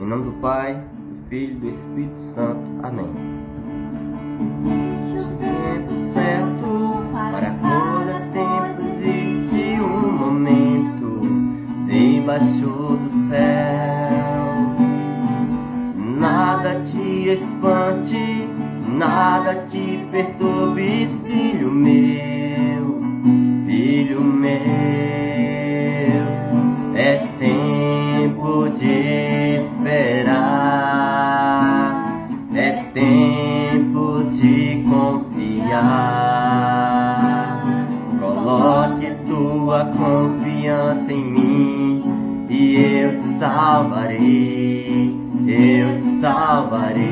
Em nome do Pai, do Filho e do Espírito Santo. Amém. Existe um Tempo certo, para cada tempo existe um momento debaixo do céu. Nada te espante, nada te perturbes, filho meu, filho meu. É tempo de esperar, é tempo de confiar. Coloque tua confiança em mim e eu te salvarei, eu te salvarei.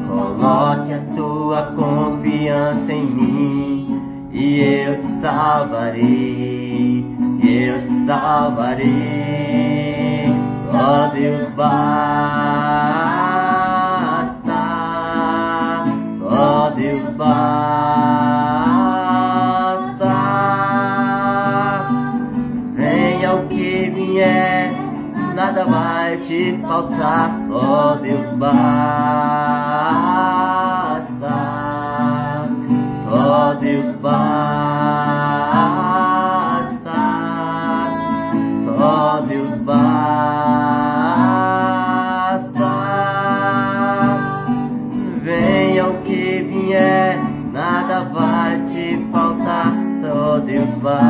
Coloque a tua confiança em mim e eu te salvarei, eu te salvarei. Só Deus basta, só Deus basta. Venha o que vier, nada vai te faltar. Só Deus basta, só Deus basta, só Deus basta. Venha o que vier, nada vai te faltar. Só Deus basta.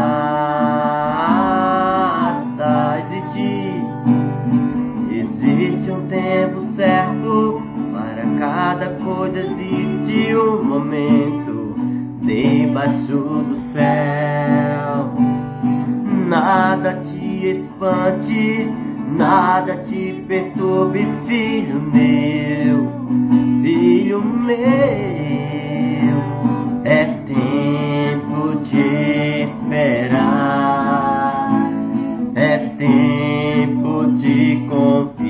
Existe um tempo certo, para cada coisa existe um momento debaixo do céu. Nada te espantes, nada te perturbes, filho meu, filho meu. É tempo de esperar, é tempo de confiar.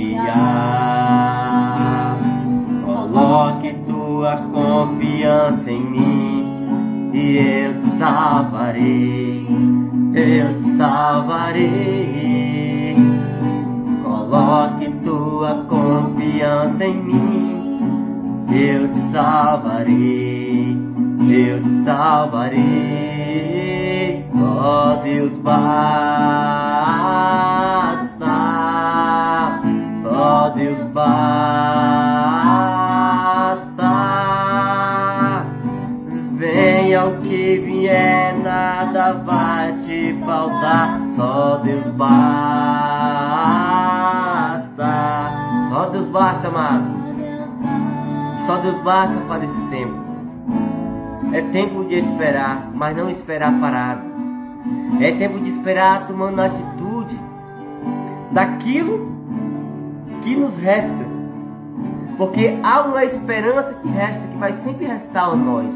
Coloque tua confiança em mim e eu te salvarei, eu te salvarei. Coloque tua confiança em mim, eu te salvarei, eu te salvarei. Só Deus basta, só Deus basta. Venha o que vier, nada vai te faltar. Só Deus basta, só Deus basta, amado. Só Deus basta para esse tempo. É tempo de esperar, mas não esperar parado. É tempo de esperar tomando atitude daquilo que nos resta. Porque há uma esperança que resta, que vai sempre restar a nós.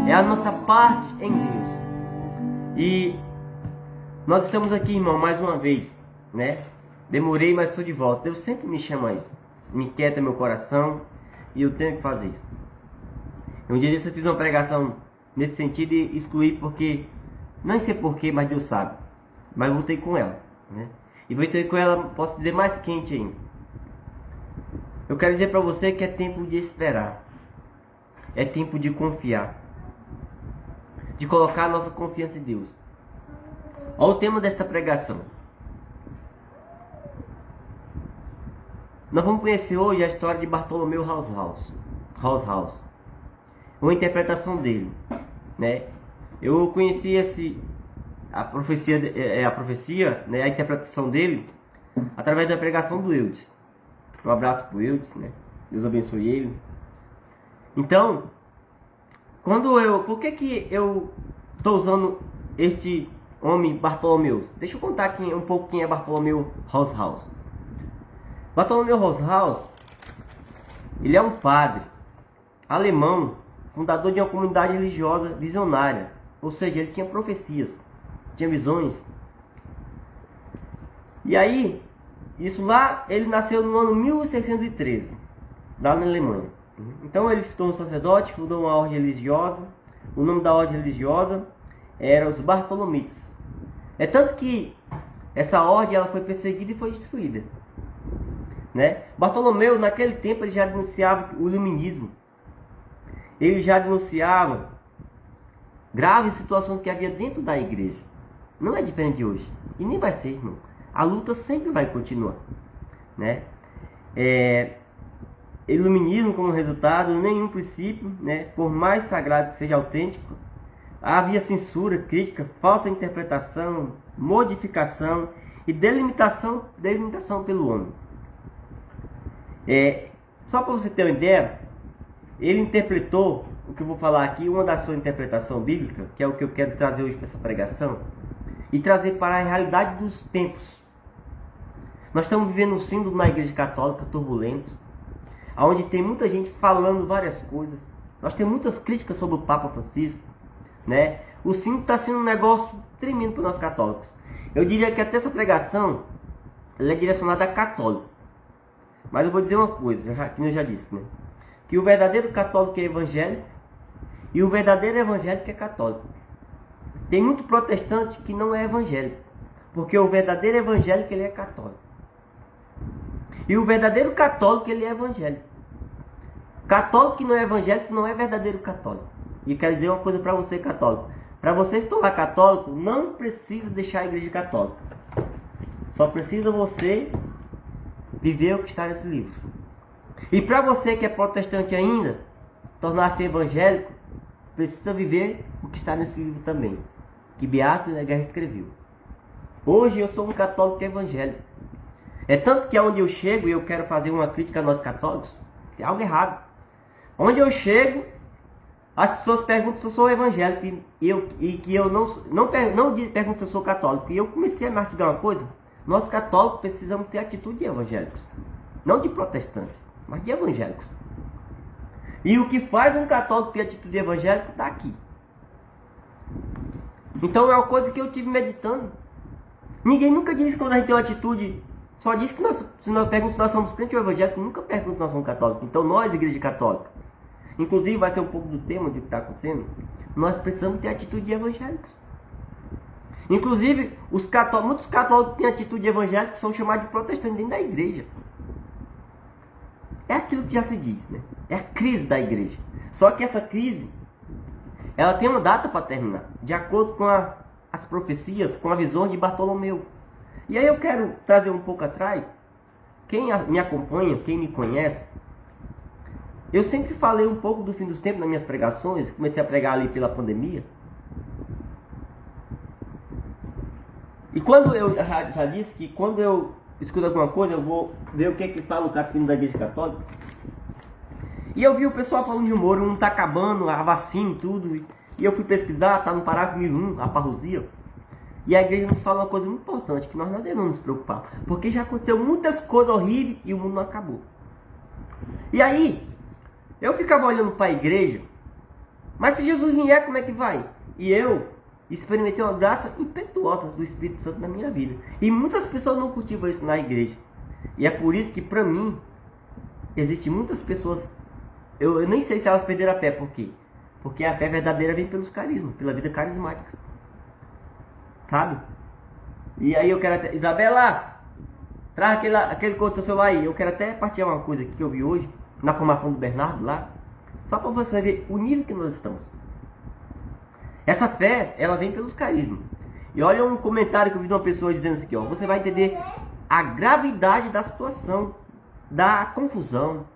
É a nossa parte em Deus. E nós estamos aqui, irmão, mais uma vez, né? Demorei, mas estou de volta. Deus sempre me chama isso. Me inquieta meu coração e eu tenho que fazer isso. Um dia desse eu fiz uma pregação nesse sentido e excluí porque, não sei porquê, mas Deus sabe. Mas voltei com ela, né? E voltei com ela, posso dizer, mais quente ainda. Eu quero dizer para você que é tempo de esperar. É tempo de confiar. De colocar a nossa confiança em Deus. Olha o tema desta pregação. Nós vamos conhecer hoje a história de Bartolomeu House. Uma interpretação dele, né? Eu conheci a profecia, né? A interpretação dele através da pregação do Eudes. Um abraço pro Eudes, né? Deus abençoe ele. Então, por que eu estou usando este homem Bartolomeu? Deixa eu contar aqui um pouco quem é Bartolomeu House. Bartolomeu House, ele é um padre alemão, fundador de uma comunidade religiosa visionária. Ou seja, ele tinha profecias, tinha visões. E aí, isso lá, ele nasceu no ano 1613, lá na Alemanha. Então ele se tornou sacerdote, fundou uma ordem religiosa. O nome da ordem religiosa era os Bartolomitas. É tanto que Essa ordem ela foi perseguida e foi destruída, né? Bartolomeu, naquele tempo, ele já denunciava o iluminismo. Ele já denunciava graves situações que havia dentro da igreja. Não é diferente de hoje. E nem vai ser, irmão. A luta sempre vai continuar, né? Iluminismo como resultado, nenhum princípio, né? Por mais sagrado que seja autêntico, havia censura, crítica, falsa interpretação, modificação e delimitação pelo homem. Só para você ter uma ideia, ele interpretou o que eu vou falar aqui, uma da sua interpretação bíblica, que é o que eu quero trazer hoje para essa pregação, e trazer para a realidade dos tempos. Nós estamos vivendo um símbolo na Igreja Católica turbulento, onde tem muita gente falando várias coisas. Nós temos muitas críticas sobre o Papa Francisco, né? O símbolo está sendo um negócio tremendo para nós católicos. Eu diria que até essa pregação ela é direcionada a católico. Mas eu vou dizer uma coisa, que eu já disse, né? Que o verdadeiro católico é evangélico e o verdadeiro evangélico é católico. Tem muito protestante que não é evangélico, porque o verdadeiro evangélico ele é católico. E o verdadeiro católico ele é evangélico. Católico que não é evangélico não é verdadeiro católico. E quero dizer uma coisa para você católico. Para você se tornar católico, não precisa deixar a igreja católica. Só precisa você viver o que está nesse livro. E para você que é protestante ainda, tornar-se evangélico, precisa viver o que está nesse livro também. Que Beato Guerra escreveu. Hoje eu sou um católico evangélico. É tanto que aonde eu chego, e eu quero fazer uma crítica a nós católicos, tem algo errado. Onde eu chego, as pessoas perguntam se eu sou evangélico e que eu não pergunto se eu sou católico. E eu comecei a mastigar uma coisa. Nós católicos precisamos ter atitude de evangélicos. Não de protestantes, mas de evangélicos. E o que faz um católico ter atitude de evangélico está aqui. Então é uma coisa que eu tive meditando. Ninguém nunca disse que quando a gente tem uma atitude... Só diz que se nós perguntamos se nós somos crentes ou evangélicos, nunca pergunta se nós somos católicos. Então nós, igreja católica, inclusive vai ser um pouco do tema de o que está acontecendo, nós precisamos ter atitude de evangélicos. Inclusive, muitos católicos têm atitude de evangélicos que são chamados de protestantes dentro da igreja. É aquilo que já se diz, né? É a crise da igreja. Só que essa crise, ela tem uma data para terminar, de acordo com as profecias, com a visão de Bartolomeu. E aí eu quero trazer um pouco atrás, quem me acompanha, quem me conhece, eu sempre falei um pouco do fim dos tempos nas minhas pregações, comecei a pregar ali pela pandemia. E quando eu já disse que quando eu escuto alguma coisa, eu vou ver o que é que fala o catecismo da Igreja Católica. E eu vi o pessoal falando de humor, não está acabando, a vacina e tudo. E eu fui pesquisar, está no parágrafo 1001, a parrusia. E a igreja nos fala uma coisa muito importante, que nós não devemos nos preocupar. Porque já aconteceu muitas coisas horríveis e o mundo não acabou. E aí, eu ficava olhando para a igreja, mas se Jesus vier, como é que vai? E eu experimentei uma graça impetuosa do Espírito Santo na minha vida. E muitas pessoas não cultivam isso na igreja. E é por isso que, para mim, existem muitas pessoas, eu nem sei se elas perderam a fé. Por quê? Porque a fé verdadeira vem pelos carismas, pela vida carismática. Sabe? E aí eu quero até... Isabela, traz aquele outro celular aí. Eu quero até partilhar uma coisa aqui que eu vi hoje, na formação do Bernardo lá. Só para você ver o nível que nós estamos. Essa fé, ela vem pelos carismas. E olha um comentário que eu vi de uma pessoa dizendo assim aqui, ó. Você vai entender a gravidade da situação, da confusão.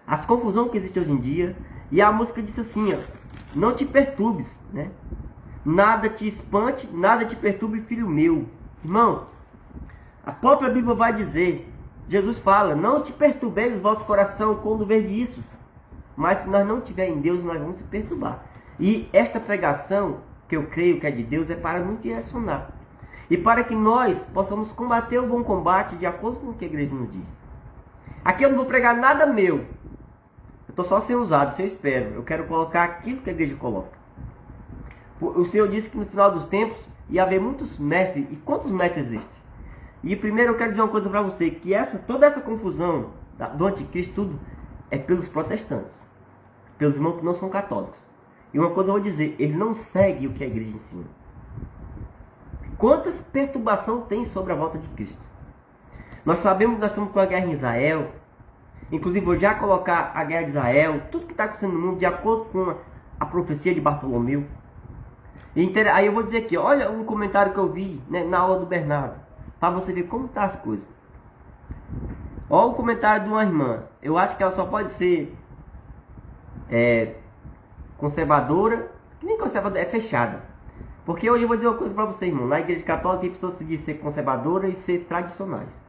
As confusões que existem hoje em dia. E a música disse assim, ó. Não te perturbes, né? Nada te espante, nada te perturbe, filho meu. Irmãos, a própria Bíblia vai dizer, Jesus fala, não te perturbeis o vosso coração quando vede isso. Mas se nós não tivermos em Deus, nós vamos se perturbar. E esta pregação, que eu creio que é de Deus, é para nos direcionar. E para que nós possamos combater o bom combate de acordo com o que a igreja nos diz. Aqui eu não vou pregar nada meu. Eu estou só sendo usado, se eu espero. Eu quero colocar aquilo que a igreja coloca. O Senhor disse que no final dos tempos ia haver muitos mestres. E quantos mestres existem? E primeiro eu quero dizer uma coisa para você. Que toda essa confusão do anticristo, tudo, é pelos protestantes. Pelos irmãos que não são católicos. E uma coisa eu vou dizer. Eles não seguem o que a igreja ensina. quantas perturbações tem sobre a volta de Cristo. Nós sabemos que nós estamos com a guerra em Israel. Inclusive, vou já colocar a guerra de Israel, tudo que está acontecendo no mundo, de acordo com a profecia de Bartolomeu. Aí eu vou dizer aqui, olha um comentário que eu vi, né, na aula do Bernardo, para você ver como tá as coisas. Olha o comentário de uma irmã. Eu acho que ela só pode ser conservadora, que nem conservadora, é fechada. Porque hoje eu vou dizer uma coisa para você, irmão. Na igreja católica tem pessoas que dizem ser conservadora e ser tradicionais.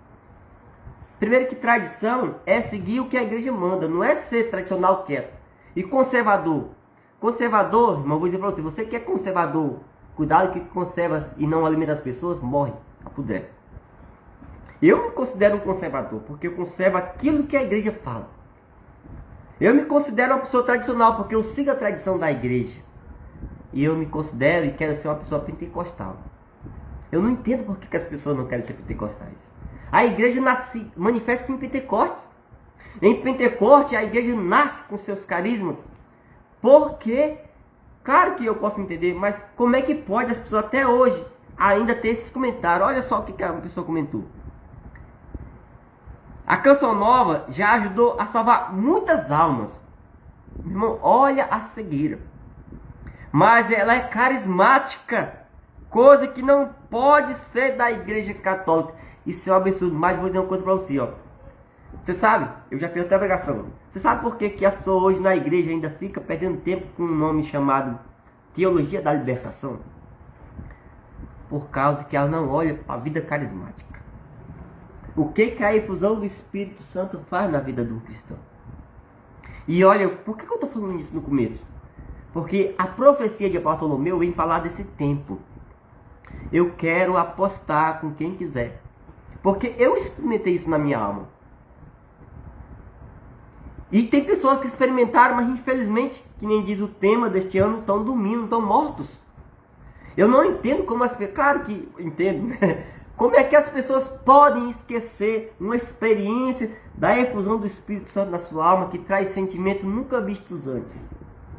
Primeiro que tradição é seguir o que a igreja manda, não é ser tradicional quieto. E conservador. Conservador, irmão, vou dizer para você, você que é conservador, cuidado que conserva e não alimenta as pessoas, morre, apodrece. Eu me considero um conservador, porque eu conservo aquilo que a igreja fala. Eu me considero uma pessoa tradicional, porque eu sigo a tradição da igreja. E eu me considero e quero ser uma pessoa pentecostal. Eu não entendo por que as pessoas não querem ser pentecostais. A igreja manifesta-se em Pentecostes. Em Pentecostes, a igreja nasce com seus carismas. Porque, claro que eu posso entender, mas como é que pode as pessoas até hoje ainda ter esses comentários? Olha só o que a pessoa comentou. A Canção Nova já ajudou a salvar muitas almas. Meu irmão, olha a cegueira. Mas ela é carismática, coisa que não pode ser da igreja católica. Isso é um absurdo, mas vou dizer uma coisa para você, ó. Você sabe, eu já fiz até a pregação. Você sabe por que as pessoas hoje na igreja ainda ficam perdendo tempo com um nome chamado Teologia da Libertação? Por causa que ela não olha para a vida carismática. O que a efusão do Espírito Santo faz na vida do cristão? E olha, por que eu estou falando isso no começo? Porque a profecia de Bartolomeu vem falar desse tempo. Eu quero apostar com quem quiser. Porque eu experimentei isso na minha alma. E tem pessoas que experimentaram, mas infelizmente, que nem diz o tema deste ano, estão dormindo, estão mortos. Eu não entendo como as pessoas... Claro que entendo, né? Como é que as pessoas podem esquecer uma experiência da efusão do Espírito Santo na sua alma, que traz sentimentos nunca vistos antes.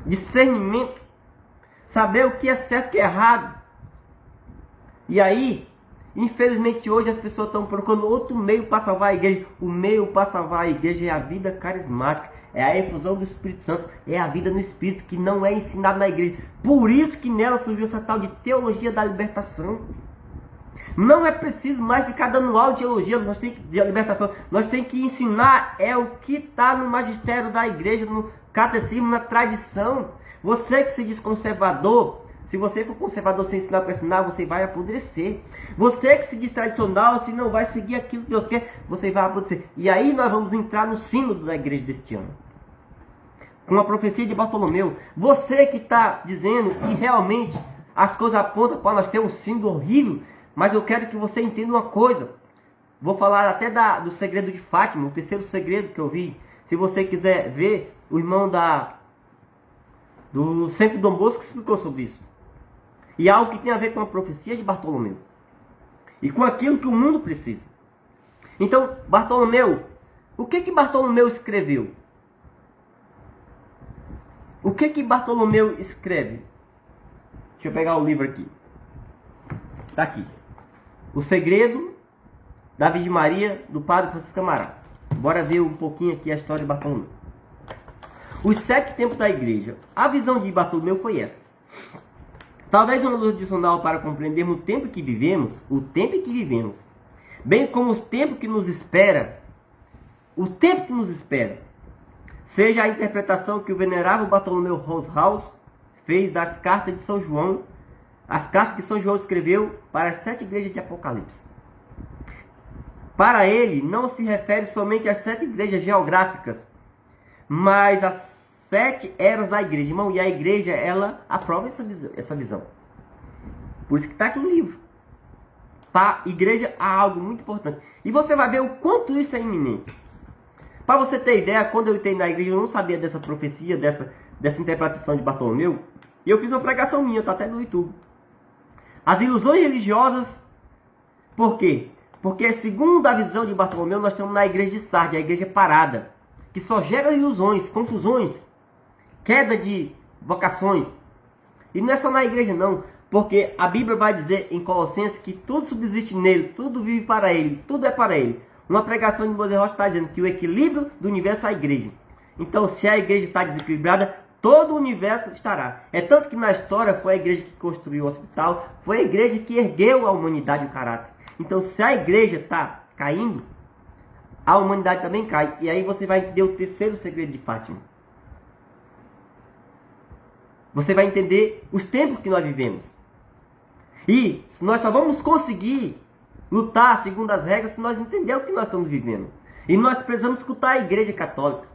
Discernimento. Saber o que é certo e o que é errado. E aí, infelizmente hoje as pessoas estão procurando outro meio para salvar a igreja. O meio para salvar a igreja é a vida carismática. É a efusão do Espírito Santo. É a vida no Espírito que não é ensinada na igreja. Por isso que nela surgiu essa tal de teologia da libertação. Não é preciso mais ficar dando aula de teologia, de libertação. Nós temos que ensinar o que está no magistério da igreja, no catecismo, na tradição. Você que se diz conservador, se você for conservador sem ensinar para ensinar, você vai apodrecer. Você que se diz tradicional, se não vai seguir aquilo que Deus quer, você vai apodrecer. E aí nós vamos entrar no sínodo da igreja deste ano. Com a profecia de Bartolomeu. Você que está dizendo que realmente as coisas apontam para nós ter um sínodo horrível, mas eu quero que você entenda uma coisa. Vou falar até do segredo de Fátima, o terceiro segredo que eu vi. Se você quiser ver, o irmão do Centro Dom Bosco explicou sobre isso. E algo que tem a ver com a profecia de Bartolomeu. E com aquilo que o mundo precisa. Então, Bartolomeu, o que Bartolomeu escreveu? O que Bartolomeu escreve? Deixa eu pegar o livro aqui. Está aqui. O segredo da Virgem Maria, do Padre Francisco Amaral. Bora ver um pouquinho aqui a história de Bartolomeu. Os 7 tempos da igreja. A visão de Bartolomeu foi essa. Talvez uma luz adicional para compreendermos o tempo que vivemos, bem como os tempos que nos espera, seja a interpretação que o venerável Bartolomeu Rosehaus fez das cartas de São João, as cartas que São João escreveu para as 7 igrejas de Apocalipse. Para ele, não se refere somente às 7 igrejas geográficas, mas às 7 eras da igreja, irmão. E a igreja, ela aprova essa visão. Por isso que está aqui no livro. Para a igreja há algo muito importante. E você vai ver o quanto isso é iminente. Para você ter ideia, quando eu entrei na igreja, eu não sabia dessa profecia, dessa interpretação de Bartolomeu. E eu fiz uma pregação minha, está até no YouTube. As ilusões religiosas. Por quê? Porque segundo a visão de Bartolomeu, nós estamos na igreja de Sardes, a igreja parada, que só gera ilusões, confusões, queda de vocações. E não é só na igreja não. Porque a Bíblia vai dizer em Colossenses que tudo subsiste nele, tudo vive para ele, tudo é para ele. Uma pregação de Moisés Rocha está dizendo que o equilíbrio do universo é a igreja. Então, se a igreja está desequilibrada, todo o universo estará. É tanto que na história foi a igreja que construiu o hospital, foi a igreja que ergueu a humanidade e o caráter. Então, se a igreja está caindo, a humanidade também cai. E aí você vai entender o terceiro segredo de Fátima. Você vai entender os tempos que nós vivemos. E nós só vamos conseguir lutar segundo as regras se nós entendermos o que nós estamos vivendo. E nós precisamos escutar a igreja católica.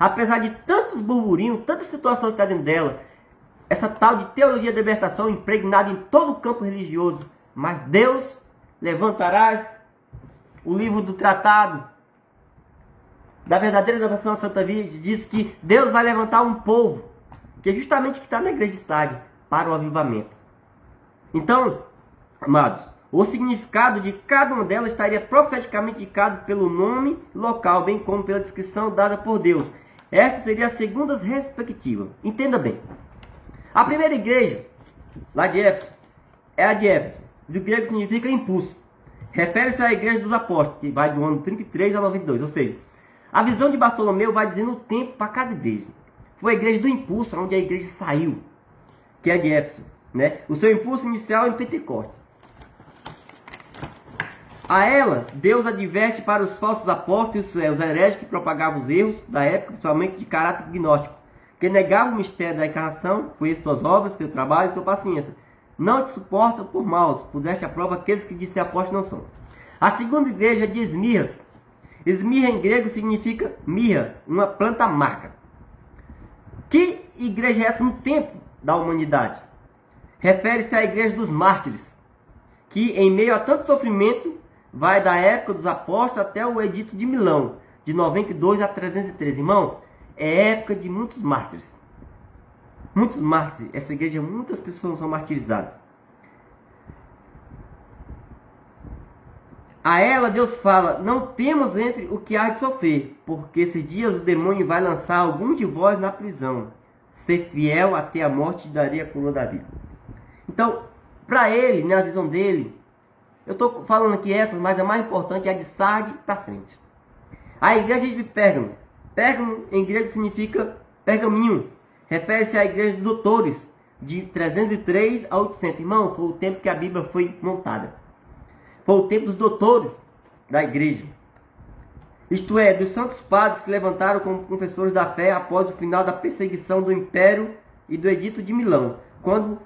Apesar de tantos burburinhos, tanta situação que está dentro dela, essa tal de teologia da libertação impregnada em todo o campo religioso. Mas Deus levantarás o livro do tratado da verdadeira devoção à Santa Virgem, diz que Deus vai levantar um povo, que é justamente que está na igreja de Sardes, para o avivamento. Então, amados, o significado de cada uma delas estaria profeticamente indicado pelo nome local, bem como pela descrição dada por Deus. Esta seria a segunda perspectiva. Entenda bem. A primeira igreja, lá de Éfeso, é a de Éfeso. Do grego significa impulso. Refere-se à igreja dos apóstolos, que vai do ano 33 a 92. Ou seja, a visão de Bartolomeu vai dizendo o tempo para cada igreja. Foi a igreja do impulso, onde a igreja saiu, que é a de Éfeso. Né? O seu impulso inicial é em Pentecostes. A ela, Deus adverte para os falsos apóstolos, os hereges que propagavam os erros da época, principalmente de caráter gnóstico, que negavam o mistério da encarnação, conheço tuas obras, teu trabalho e tua paciência. Não te suportam por maus, puseste à prova aqueles que dizem apóstolos não são. A segunda igreja é de Esmirras. Esmirra em grego significa mirra, uma planta amarga. Que igreja é essa no tempo da humanidade? Refere-se à igreja dos mártires, que em meio a tanto sofrimento, vai da época dos apóstolos até o edito de Milão, de 92 a 313. Irmão, é época de muitos mártires. Muitos mártires. Essa igreja, muitas pessoas são martirizadas. A ela Deus fala, não temos entre o que há de sofrer, porque esses dias o demônio vai lançar alguns de vós na prisão. Ser fiel até a morte, te darei a coroa da vida. Então, para ele, na visão dele, eu estou falando aqui essas, mas a mais importante é a de Sardes para frente. A igreja de Pérgamo. Pérgamo em grego significa pergaminho. Refere-se à igreja dos doutores, de 303 a 800. Irmão, foi o tempo que a Bíblia foi montada. Foi o tempo dos doutores da igreja. Isto é, dos santos padres que se levantaram como confessores da fé após o final da perseguição do Império e do Edito de Milão, quando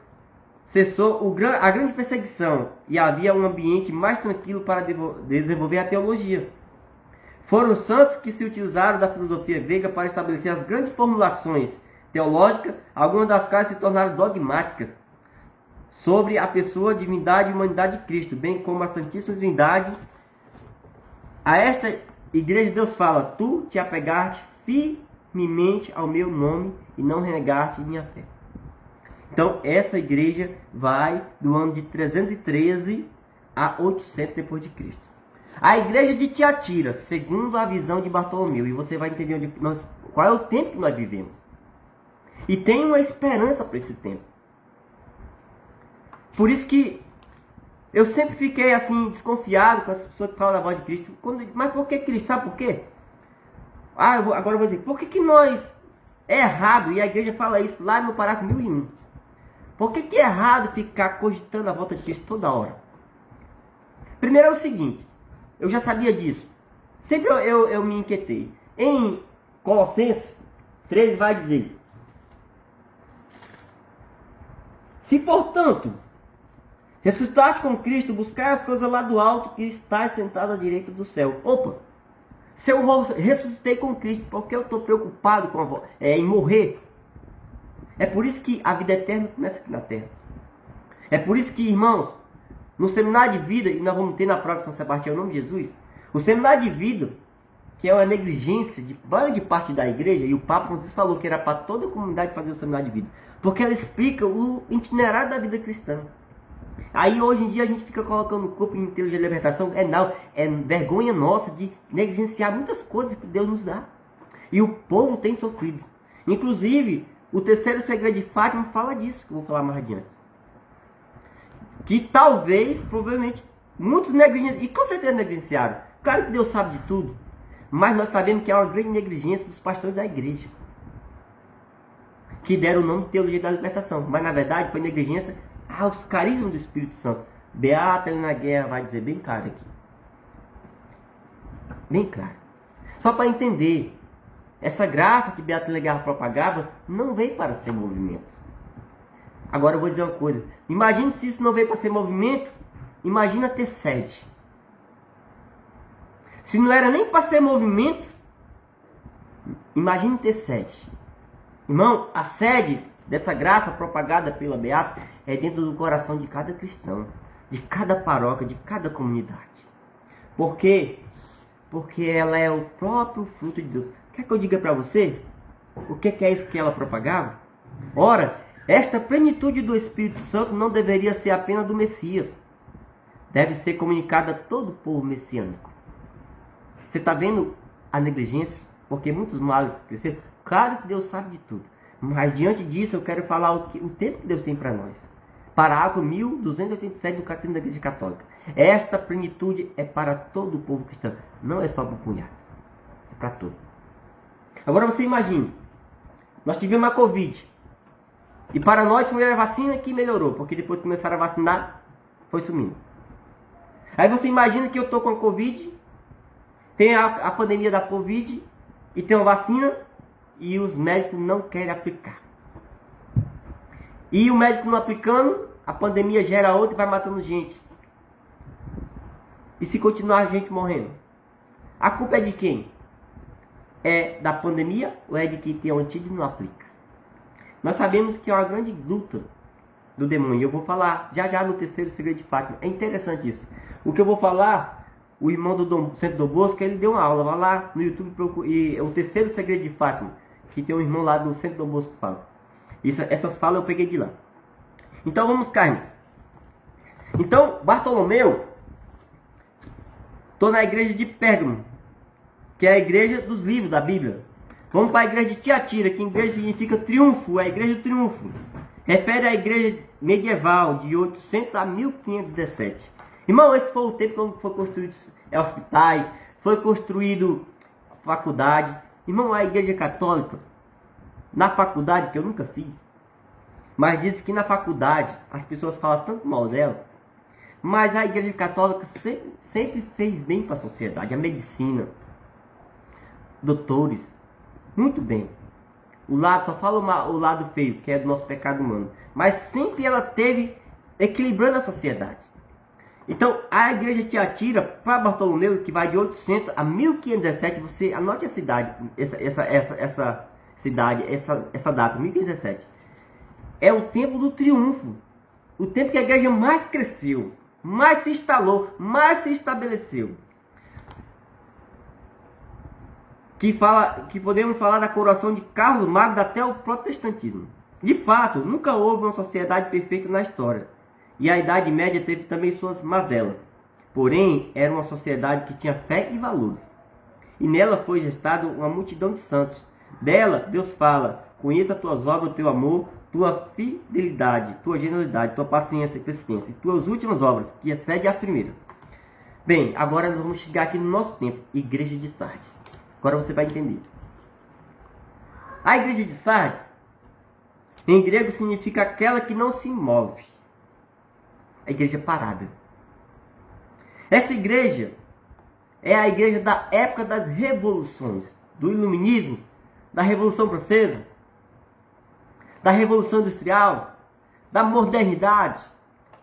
cessou a grande perseguição e havia um ambiente mais tranquilo para desenvolver a teologia. Foram os santos que se utilizaram da filosofia grega para estabelecer as grandes formulações teológicas, algumas das quais se tornaram dogmáticas, sobre a pessoa, divindade e humanidade de Cristo, bem como a Santíssima Trindade. A esta igreja Deus fala, tu te apegaste firmemente ao meu nome e não renegaste minha fé. Então, essa igreja vai do ano de 313 a 800 depois de Cristo. A igreja de Tiatira, segundo a visão de Bartolomeu, e você vai entender qual é o tempo que nós vivemos. E tem uma esperança para esse tempo. Por isso que eu sempre fiquei assim, desconfiado com as pessoas que falam da voz de Cristo. Mas por que Cristo? Sabe por quê? Agora eu vou dizer, por que nós é errado, e a igreja fala isso lá no parágrafo 1001. Por que é errado ficar cogitando a volta de Cristo toda hora? Primeiro é o seguinte, eu já sabia disso. Sempre eu me inquietei. Em Colossenses 3 vai dizer, se portanto ressuscitaste com Cristo, buscai as coisas lá do alto que está sentado à direita do céu. Opa! Se eu ressuscitei com Cristo, por que eu estou preocupado em morrer? É por isso que a vida eterna começa aqui na terra. É por isso que, irmãos, no seminário de vida, e nós vamos ter na prova de São Sebastião, em nome de Jesus, o seminário de vida, que é uma negligência de grande parte da igreja, e o Papa Francisco falou que era para toda a comunidade fazer o seminário de vida, porque ela explica o itinerário da vida cristã. Aí hoje em dia a gente fica colocando o corpo em teologia de libertação. É vergonha nossa de negligenciar muitas coisas que Deus nos dá. E o povo tem sofrido. Inclusive, o terceiro segredo de Fátima fala disso, que eu vou falar mais adiante. que talvez, provavelmente, muitos negligenciaram, e com certeza negligenciaram. Claro que Deus sabe de tudo, mas nós sabemos que é uma grande negligência dos pastores da igreja, que deram o nome de teologia da libertação, mas na verdade foi negligência aos carismas do Espírito Santo. Beata Helena Guerra vai dizer bem claro aqui. Bem claro. Só para entender, essa graça que Beata Helena Guerra propagava não veio para ser movimento. Agora eu vou dizer uma coisa. Imagine se isso não veio para ser movimento, imagina ter sede. Se não era nem para ser movimento, imagine ter sede. Irmão, a sede dessa graça propagada pela Beata é dentro do coração de cada cristão, de cada paróquia, de cada comunidade. Por quê? Porque ela é o próprio fruto de Deus. Quer que eu diga para você? O que é isso que ela propagava? Ora, esta plenitude do Espírito Santo não deveria ser apenas do Messias. Deve ser comunicada a todo o povo messiânico. Você está vendo a negligência? Porque muitos males cresceram. Claro que Deus sabe de tudo. Mas diante disso eu quero falar o tempo que Deus tem para nós. Parágrafo 1287 do Catecismo da Igreja Católica. Esta plenitude é para todo o povo cristão. Não é só para o punhado. É para todo. Agora você imagine. Nós tivemos a Covid. E para nós foi a vacina que melhorou. Porque depois que começaram a vacinar, foi sumindo. Aí você imagina que eu estou com a Covid. Tem a pandemia da Covid. E tem uma vacina. E os médicos não querem aplicar. E o médico não aplicando, a pandemia gera outra e vai matando gente. E se continuar a gente morrendo? A culpa é de quem? É da pandemia ou é de quem tem o antídoto e não aplica? Nós sabemos que é uma grande luta do demônio. E eu vou falar já no terceiro segredo de Fátima. É interessante isso. O que eu vou falar, o irmão do Centro Dom Bosco, ele deu uma aula. Vai lá no YouTube e o terceiro segredo de Fátima, que tem um irmão lá do Centro Dom Bosco que fala. Essas falas eu peguei de lá. Então vamos cá, irmão. Então, Bartolomeu, estou na igreja de Pérgamo, que é a igreja dos livros da Bíblia. Vamos para a igreja de Tiatira, que em inglês significa triunfo, é a igreja do triunfo. Refere à igreja medieval, de 800 a 1517. Irmão, esse foi o tempo quando foi construído hospitais, foi construído faculdade. Irmão, a igreja católica, na faculdade, que eu nunca fiz, mas diz que na faculdade as pessoas falam tanto mal dela, mas a igreja católica sempre fez bem para a sociedade, a medicina, doutores, muito bem. Só fala o lado feio, que é do nosso pecado humano, mas sempre ela teve equilibrando a sociedade. Então, a igreja de Tiatira, para Bartolomeu, que vai de 800 a 1517, você anote a cidade, essa data, 1517. É o tempo do triunfo. O tempo que a igreja mais cresceu, mais se instalou, mais se estabeleceu. Que podemos falar da coroação de Carlos Magno até o protestantismo. De fato, nunca houve uma sociedade perfeita na história. E a Idade Média teve também suas mazelas. Porém, era uma sociedade que tinha fé e valores. E nela foi gestada uma multidão de santos. Dela, Deus fala: conheça as tuas obras, o teu amor, tua fidelidade, tua generosidade, tua paciência e persistência, e tuas últimas obras, que excedem as primeiras. Bem, agora nós vamos chegar aqui no nosso tempo, igreja de Sardes. Agora você vai entender. A igreja de Sardes, em grego, significa aquela que não se move. A igreja parada. Essa igreja é a igreja da época das revoluções, do iluminismo, da Revolução Francesa, da Revolução Industrial, da modernidade,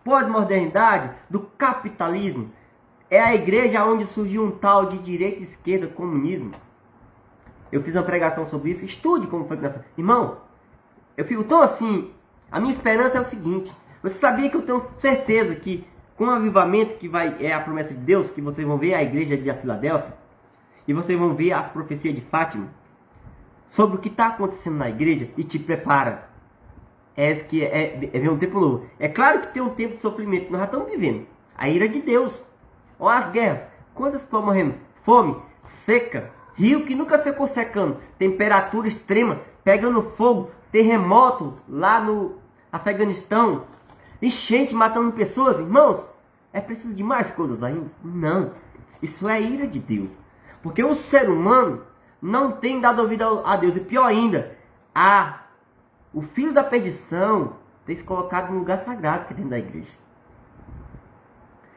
pós-modernidade, do capitalismo. É a igreja onde surgiu um tal de direita, esquerda, comunismo. Eu fiz uma pregação sobre isso. Estude como foi nessa. Irmão, eu fico tão assim. A minha esperança é o seguinte: você sabia que eu tenho certeza que com o avivamento que é a promessa de Deus, que vocês vão ver a igreja de Filadélfia, e vocês vão ver as profecias de Fátima, sobre o que está acontecendo na igreja, e te prepara. É um tempo novo. É claro que tem um tempo de sofrimento, nós já estamos vivendo. A ira de Deus. Olha as guerras. Quantas pessoas morrendo? Fome, seca, rio que nunca secou secando, temperatura extrema, pegando fogo, terremoto lá no Afeganistão, enchente matando pessoas, irmãos. É preciso de mais coisas ainda? Não. Isso é a ira de Deus. Porque o ser humano não tem dado ouvido a Deus. E pior ainda, o filho da perdição tem se colocado no lugar sagrado que é dentro da igreja.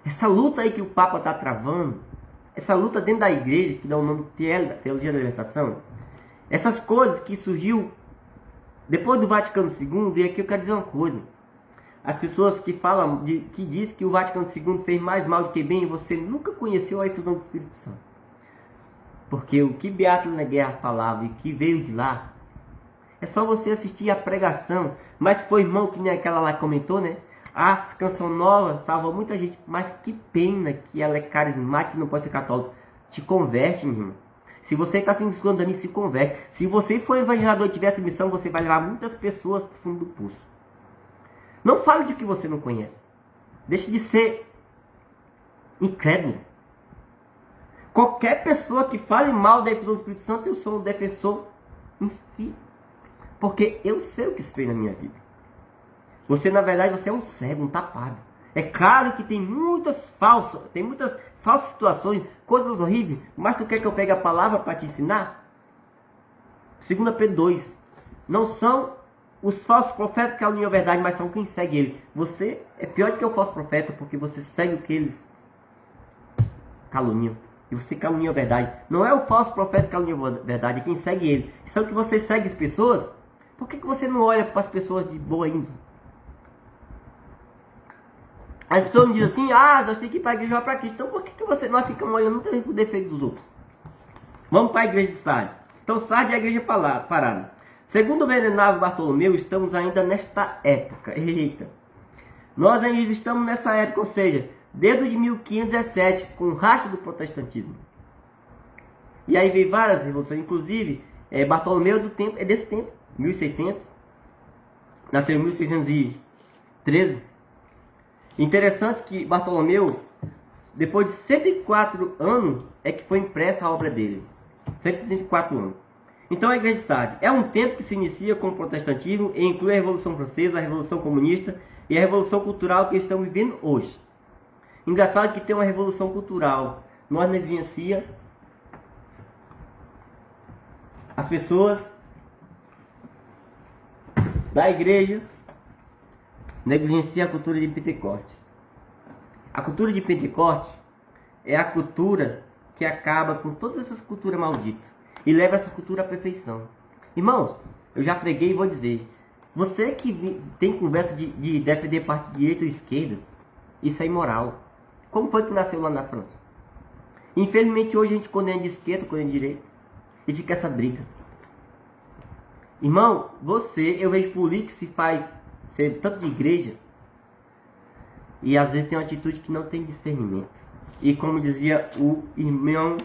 Essa luta aí que o Papa está travando, essa luta dentro da igreja, que dá o nome de Teologia da Libertação, essas coisas que surgiu depois do Vaticano II, e aqui eu quero dizer uma coisa. As pessoas que falam, que dizem que o Vaticano II fez mais mal do que bem, você nunca conheceu a efusão do Espírito Santo. Porque o que Beato na Guerra falava e que veio de lá, é só você assistir a pregação. Mas foi, irmão, que nem aquela lá comentou, né? A canção nova salva muita gente, mas que pena que ela é carismática e não pode ser católica. Te converte, meu irmão. Se você está se escutando a mim, se converte. Se você for evangelizador e tiver essa missão, você vai levar muitas pessoas para o fundo do poço. Não fale de que você não conhece. Deixe de ser incrédulo. Qualquer pessoa que fale mal da efusão do Espírito Santo, eu sou um defensor enfim. Porque eu sei o que se fez na minha vida. Você, na verdade, você é um cego, um tapado. É claro que tem muitas falsas situações, coisas horríveis, mas tu quer que eu pegue a palavra para te ensinar? 2 Pedro 2. Não são os falsos profetas que caluniam a verdade, mas são quem segue ele. Você é pior do que o falso profeta, porque você segue o que eles caluniam. E você calunia a verdade. Não é o falso profeta que calunia a verdade, é quem segue ele. E só que você segue as pessoas, por que você não olha para as pessoas de boa índole? As pessoas me dizem assim, nós temos que ir para a igreja para Cristo. Então por que nós ficamos olhando o defeito dos outros? Vamos para a igreja de Sardes. Então Sardes é a igreja parada. Segundo o venerável Bartolomeu, estamos ainda nesta época. Eita! Nós ainda estamos nessa época, ou seja, desde de 1517, com o rastro do protestantismo. E aí veio várias revoluções, inclusive Bartolomeu é desse tempo, 1600. Nasceu em 1613. Interessante que Bartolomeu, depois de 104 anos, é que foi impressa a obra dele. 134 anos. Então a igreja de Sardes é um tempo que se inicia com o protestantismo e inclui a Revolução Francesa, a Revolução Comunista e a Revolução Cultural que estamos vivendo hoje. Engraçado que tem uma revolução cultural. Nós negligencia as pessoas da igreja, negligencia a cultura de Pentecostes. A cultura de Pentecostes é a cultura que acaba com todas essas culturas malditas e leva essa cultura à perfeição. Irmãos, eu já preguei e vou dizer, você que tem conversa de defender parte direita ou esquerda, isso é imoral. Como foi que nasceu lá na França? Infelizmente hoje a gente condena de esquerda, condena de direita e fica essa briga. Irmão, eu vejo político que se faz ser tanto de igreja e às vezes tem uma atitude que não tem discernimento. E como dizia o irmão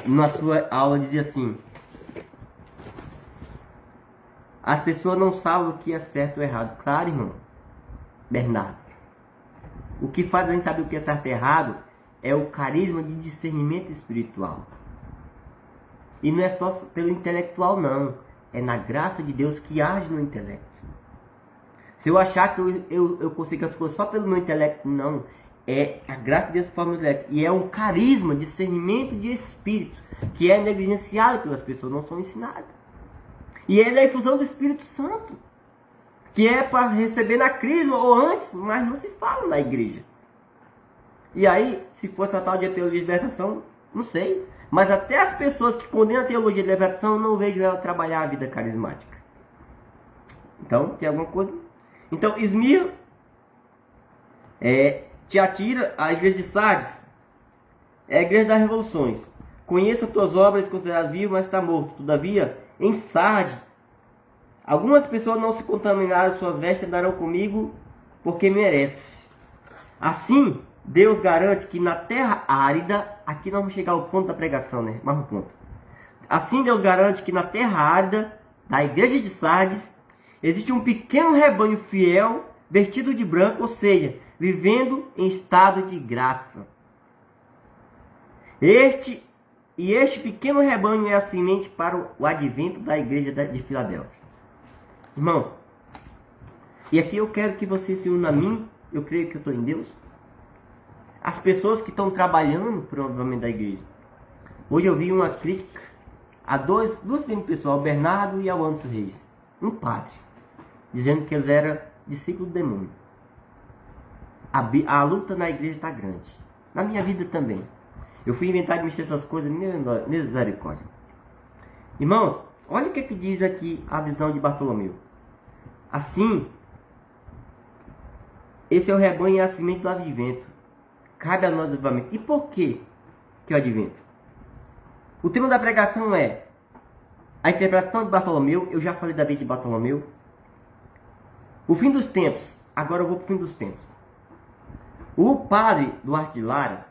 na sua aula, dizia assim: as pessoas não sabem o que é certo ou errado. Claro, irmão Bernardo, o que faz a gente saber o que é certo e errado é o carisma de discernimento espiritual. E não é só pelo intelectual, não. É na graça de Deus que age no intelecto. Se eu achar que eu consigo as coisas só pelo meu intelecto, não. É a graça de Deus que forma o intelecto. E é um carisma, discernimento de espírito, que é negligenciado pelas pessoas, não são ensinadas. E é da infusão do Espírito Santo, que é para receber na crisma ou antes, mas não se fala na igreja. E aí, se fosse a tal de teologia de libertação, não sei. Mas até as pessoas que condenam a teologia de libertação, eu não vejo ela trabalhar a vida carismática. Então, tem alguma coisa? Então, Esmirna, Tiatira, a igreja de Sardes, é a igreja das revoluções. Conheça tuas obras, consideradas vivo, mas está morto. Todavia, em Sardes, algumas pessoas não se contaminaram, suas vestes andarão comigo, porque merece. Assim, Deus garante que na terra árida, aqui nós vamos chegar ao ponto da pregação, né? Mais um ponto. Assim Deus garante que na terra árida, da igreja de Sardes, existe um pequeno rebanho fiel, vestido de branco, ou seja, vivendo em estado de graça. Este pequeno rebanho é a semente para o advento da igreja de Filadélfia. Irmãos, E aqui eu quero que você se una a mim, eu creio que eu estou em Deus. As pessoas que estão trabalhando, provavelmente, da igreja. Hoje eu vi uma crítica a duas pessoas, ao Bernardo e ao Anderson Reis. Um padre, dizendo que eles eram discípulos do demônio. A luta na igreja está grande. Na minha vida também. Eu fui inventar de mexer essas coisas, misericórdia. Irmãos, olha o que diz aqui a visão de Bartolomeu. Assim, esse é o rebanho e a semente do advento. Cabe a nós o avivamento. E por que é o advento? O tema da pregação é a interpretação de Bartolomeu. Eu já falei da vida de Bartolomeu. O fim dos tempos. Agora eu vou para o fim dos tempos. O padre Duarte de Lara,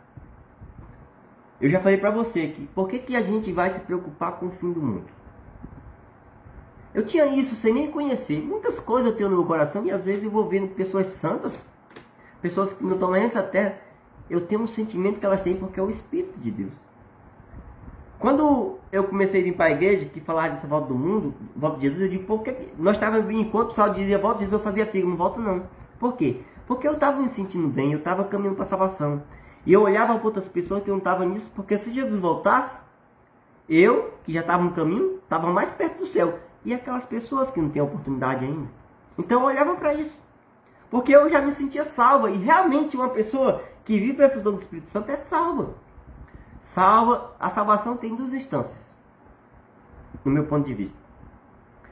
eu já falei para você aqui, por que a gente vai se preocupar com o fim do mundo? Eu tinha isso sem nem conhecer. Muitas coisas eu tenho no meu coração e às vezes eu vou vendo pessoas santas, pessoas que não estão nessa terra, eu tenho um sentimento que elas têm porque é o Espírito de Deus. Quando eu comecei a vir para a igreja, que falava dessa volta do mundo, volta de Jesus, eu digo, por que nós estávamos enquanto o pessoal dizia volta de Jesus, eu fazia figo, não volto não. Por quê? Porque eu estava me sentindo bem, eu estava caminhando para a salvação. E eu olhava para outras pessoas que não estavam nisso, porque se Jesus voltasse, eu, que já estava no caminho, estava mais perto do céu. E aquelas pessoas que não têm oportunidade ainda. Então eu olhava para isso. Porque eu já me sentia salva. E realmente uma pessoa que vive a efusão do Espírito Santo é salva. A salvação tem duas instâncias, no meu ponto de vista.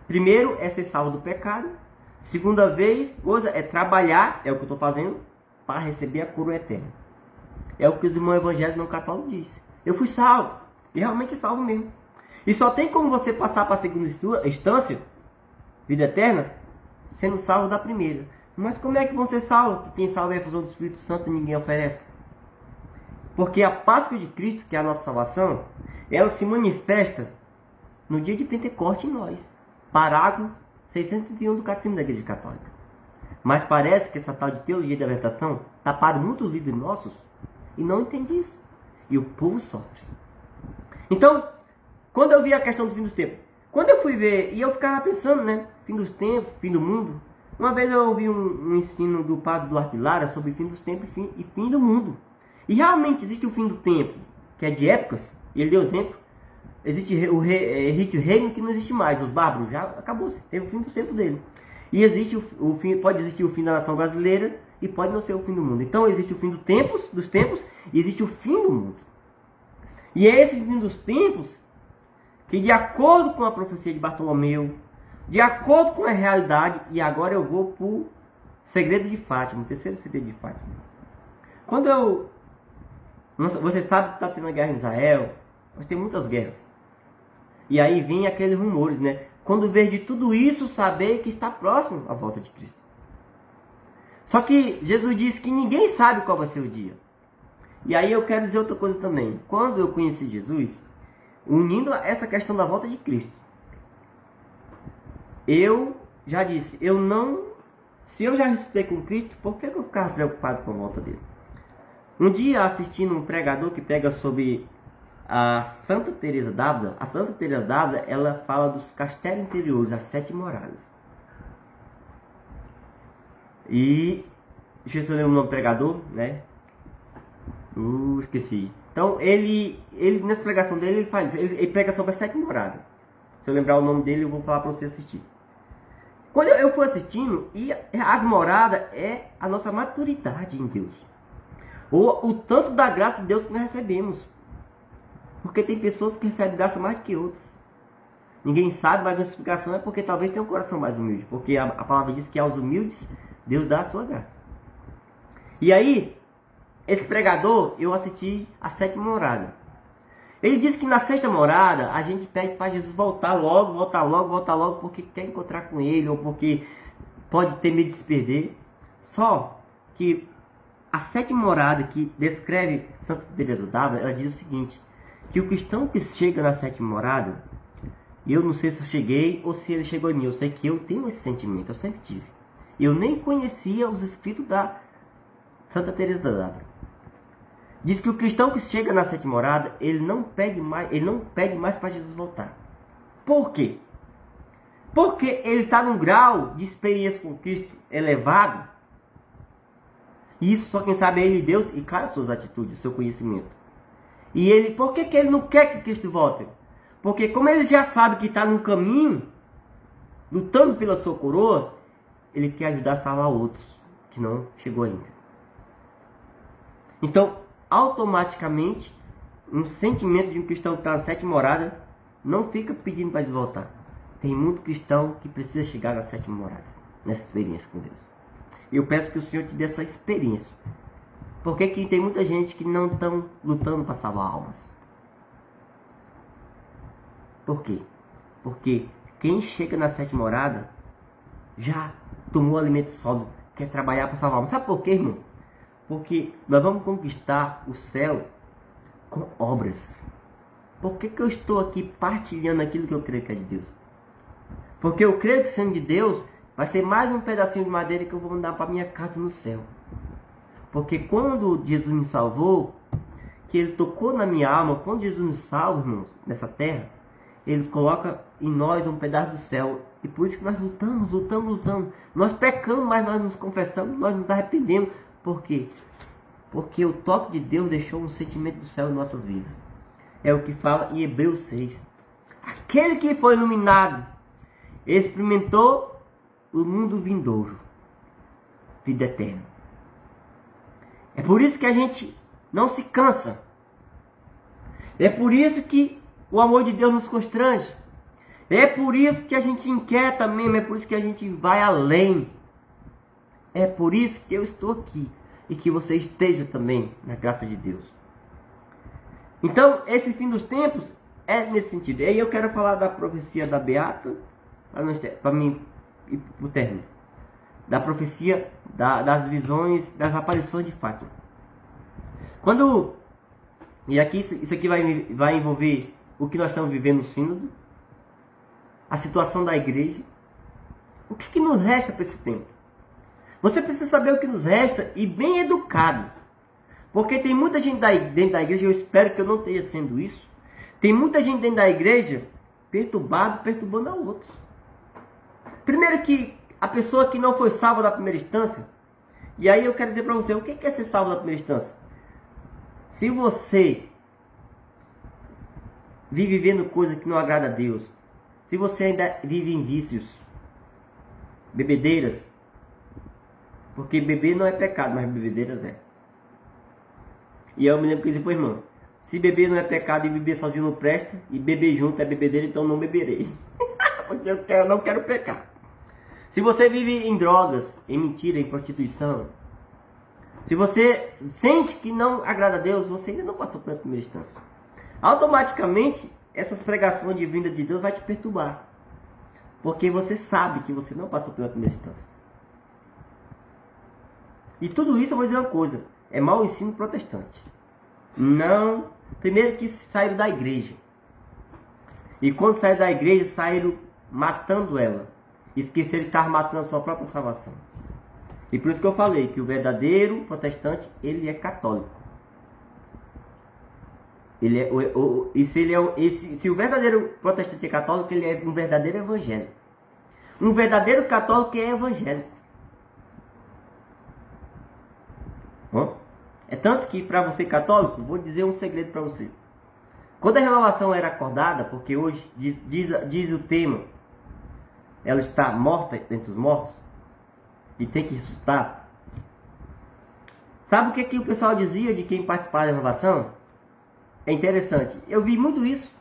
Primeiro é ser salvo do pecado. Segunda coisa é trabalhar, é o que eu estou fazendo, para receber a coroa eterna. É o que os irmãos evangélicos não católicos dizem. Eu fui salvo. E realmente é salvo mesmo. E só tem como você passar para a segunda instância, vida eterna, sendo salvo da primeira. Mas como é que vão ser salvos? Que quem salva é a efusão do Espírito Santo e ninguém oferece. Porque a Páscoa de Cristo, que é a nossa salvação, ela se manifesta no dia de Pentecostes em nós. Parágrafo 631 do Catecismo da Igreja Católica. Mas parece que essa tal de teologia da libertação taparam muitos líderes nossos e não entende isso. E o povo sofre. Então, quando eu vi a questão do fim dos tempos, quando eu fui ver, e eu ficava pensando, né? Fim dos tempos, fim do mundo. Uma vez eu ouvi um ensino do padre Duarte de Lara sobre fim dos tempos e fim do mundo. E realmente existe o fim do tempo, que é de épocas, e ele deu exemplo. Existe o reino que não existe mais, os bárbaros, já acabou, teve o fim dos tempos dele. E existe o fim, pode existir o fim da nação brasileira e pode não ser o fim do mundo. Então existe o fim dos tempos e existe o fim do mundo. E é esse fim dos tempos que, de acordo com a profecia de Bartolomeu, de acordo com a realidade, e agora eu vou para o segredo de Fátima, o terceiro segredo de Fátima. Você sabe que está tendo a guerra em Israel, mas tem muitas guerras. E aí vem aqueles rumores, né? Quando vê de tudo isso, saber que está próximo a volta de Cristo. Só que Jesus disse que ninguém sabe qual vai ser o dia. E aí eu quero dizer outra coisa também. Quando eu conheci Jesus, unindo essa questão da volta de Cristo, eu já disse, se eu já ressuscitei com Cristo, por que eu ficava preocupado com a volta dele? Um dia, assistindo um pregador que prega sobre a Santa Teresa d'Ávila, a Santa Teresa d'Ávila, ela fala dos castelos interiores, as 7 moradas. E deixa eu ver o nome do pregador, né? Esqueci. Então ele nessa pregação dele ele prega sobre as 7 moradas. Se eu lembrar o nome dele, eu vou falar para você assistir. Quando eu fui assistindo, e as moradas é a nossa maturidade em Deus. Ou o tanto da graça de Deus que nós recebemos. Porque tem pessoas que recebem graça mais do que outras. Ninguém sabe, mas a explicação é porque talvez tenha um coração mais humilde. Porque a palavra diz que aos humildes, Deus dá a sua graça. E aí, esse pregador, eu assisti a 7ª morada. Ele disse que na 6ª morada, a gente pede para Jesus voltar logo, porque quer encontrar com ele, ou porque pode ter medo de se perder. Só que a 7ª morada que descreve Santa Teresa d'Ávila, ela diz o seguinte, que o cristão que chega na 7ª morada, eu não sei se eu cheguei ou se ele chegou em mim, eu sei que eu tenho esse sentimento, eu sempre tive. Eu nem conhecia os espíritos da Santa Teresa d'Ávila. Diz que o cristão que chega na 7ª morada, ele não pede mais para Jesus voltar. Por quê? Porque ele está num grau de experiência com Cristo elevado. E isso só quem sabe é ele e Deus, e claro, suas atitudes, seu conhecimento. E ele, por que ele não quer que Cristo volte? Porque como ele já sabe que está no caminho, lutando pela sua coroa, ele quer ajudar a salvar outros, que não chegou ainda. Então, automaticamente, um sentimento de um cristão que está na sétima morada, não fica pedindo para voltar. Tem muito cristão que precisa chegar na sétima morada, nessa experiência com Deus. E eu peço que o Senhor te dê essa experiência. Porque que tem muita gente que não estão lutando para salvar almas. Por quê? Porque quem chega na sétima morada já tomou alimento sólido, quer trabalhar para salvar almas. Sabe por quê, irmão? Porque nós vamos conquistar o céu com obras. Por que eu estou aqui partilhando aquilo que eu creio que é de Deus? Porque eu creio que sendo de Deus, vai ser mais um pedacinho de madeira que eu vou mandar para minha casa no céu. Porque quando Jesus me salvou, que Ele tocou na minha alma, quando Jesus nos salva, irmãos, nessa terra, Ele coloca em nós um pedaço do céu. E por isso que nós lutamos. Nós pecamos, mas nós nos confessamos, nós nos arrependemos. Por quê? Porque o toque de Deus deixou um sentimento do céu em nossas vidas. É o que fala em Hebreus 6. Aquele que foi iluminado experimentou o mundo vindouro, vida eterna. É por isso que a gente não se cansa. É por isso que o amor de Deus nos constrange. É por isso que a gente inquieta mesmo. É por isso que a gente vai além. É por isso que eu estou aqui. E que você esteja também na graça de Deus. Então, esse fim dos tempos é nesse sentido. E aí eu quero falar da profecia da Beata, para mim ir para o término. Da profecia das visões, das aparições de Fátima. E aqui isso aqui vai envolver o que nós estamos vivendo no sínodo, a situação da igreja. O que nos resta para esse tempo? Você precisa saber o que nos resta e bem educado. Porque tem muita gente dentro da igreja, eu espero que eu não esteja sendo isso. Tem muita gente dentro da igreja perturbando a outros. Primeiro que a pessoa que não foi salva da primeira instância, e aí eu quero dizer para você, o que é ser salvo da primeira instância? Se você vive vivendo coisa que não agrada a Deus, se você ainda vive em vícios, bebedeiras, porque beber não é pecado, mas bebedeiras é. E eu me lembro que eu disse, irmão, se beber não é pecado e beber sozinho não presta, e beber junto é bebedeira, então não beberei. Porque eu não quero pecar. Se você vive em drogas, em mentira, em prostituição, se você sente que não agrada a Deus, você ainda não passou pela primeira instância. Automaticamente, essas pregações de vinda de Deus vai te perturbar. Porque você sabe que você não passou pela primeira instância. E tudo isso eu vou dizer uma coisa, é mau ensino protestante. Não, primeiro que saíram da igreja. E quando saíram da igreja, saíram matando ela. Esqueceram de estar matando a sua própria salvação. E por isso que eu falei que o verdadeiro protestante, ele é católico. Ele é, se o verdadeiro protestante é católico, ele é um verdadeiro evangélico. Um verdadeiro católico é evangélico. Bom, é tanto que para você católico, vou dizer um segredo para você. Quando a renovação era acordada, porque hoje diz o tema, ela está morta entre os mortos e tem que ressuscitar. Sabe o que o pessoal dizia de quem participava da renovação? É interessante. Eu vi muito isso.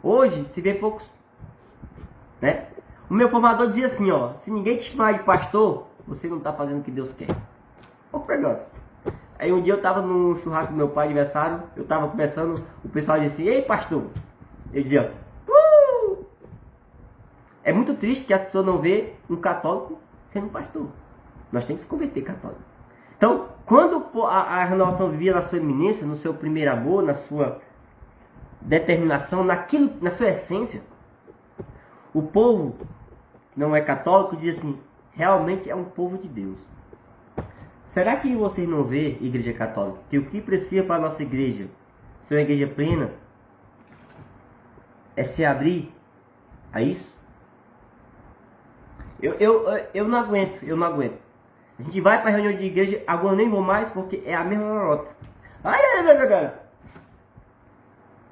Hoje se vê poucos, né? O meu formador dizia assim, ó, se ninguém te chamar de pastor, você não está fazendo o que Deus quer. Olha o negócio. Aí um dia eu estava num churrasco do meu pai, aniversário, eu estava conversando, o pessoal dizia assim, ei pastor. Ele dizia, É muito triste que as pessoas não vê um católico sendo pastor. Nós temos que se converter católico. Então, quando a renovação vivia na sua eminência, no seu primeiro amor, na sua determinação, na sua essência, o povo que não é católico diz assim, realmente é um povo de Deus. Será que vocês não vê, igreja católica, que o que precisa para a nossa igreja ser uma igreja plena é se abrir a isso? Eu não aguento, eu não aguento. A gente vai para reunião de igreja, agora eu nem vou mais porque é a mesma lorota.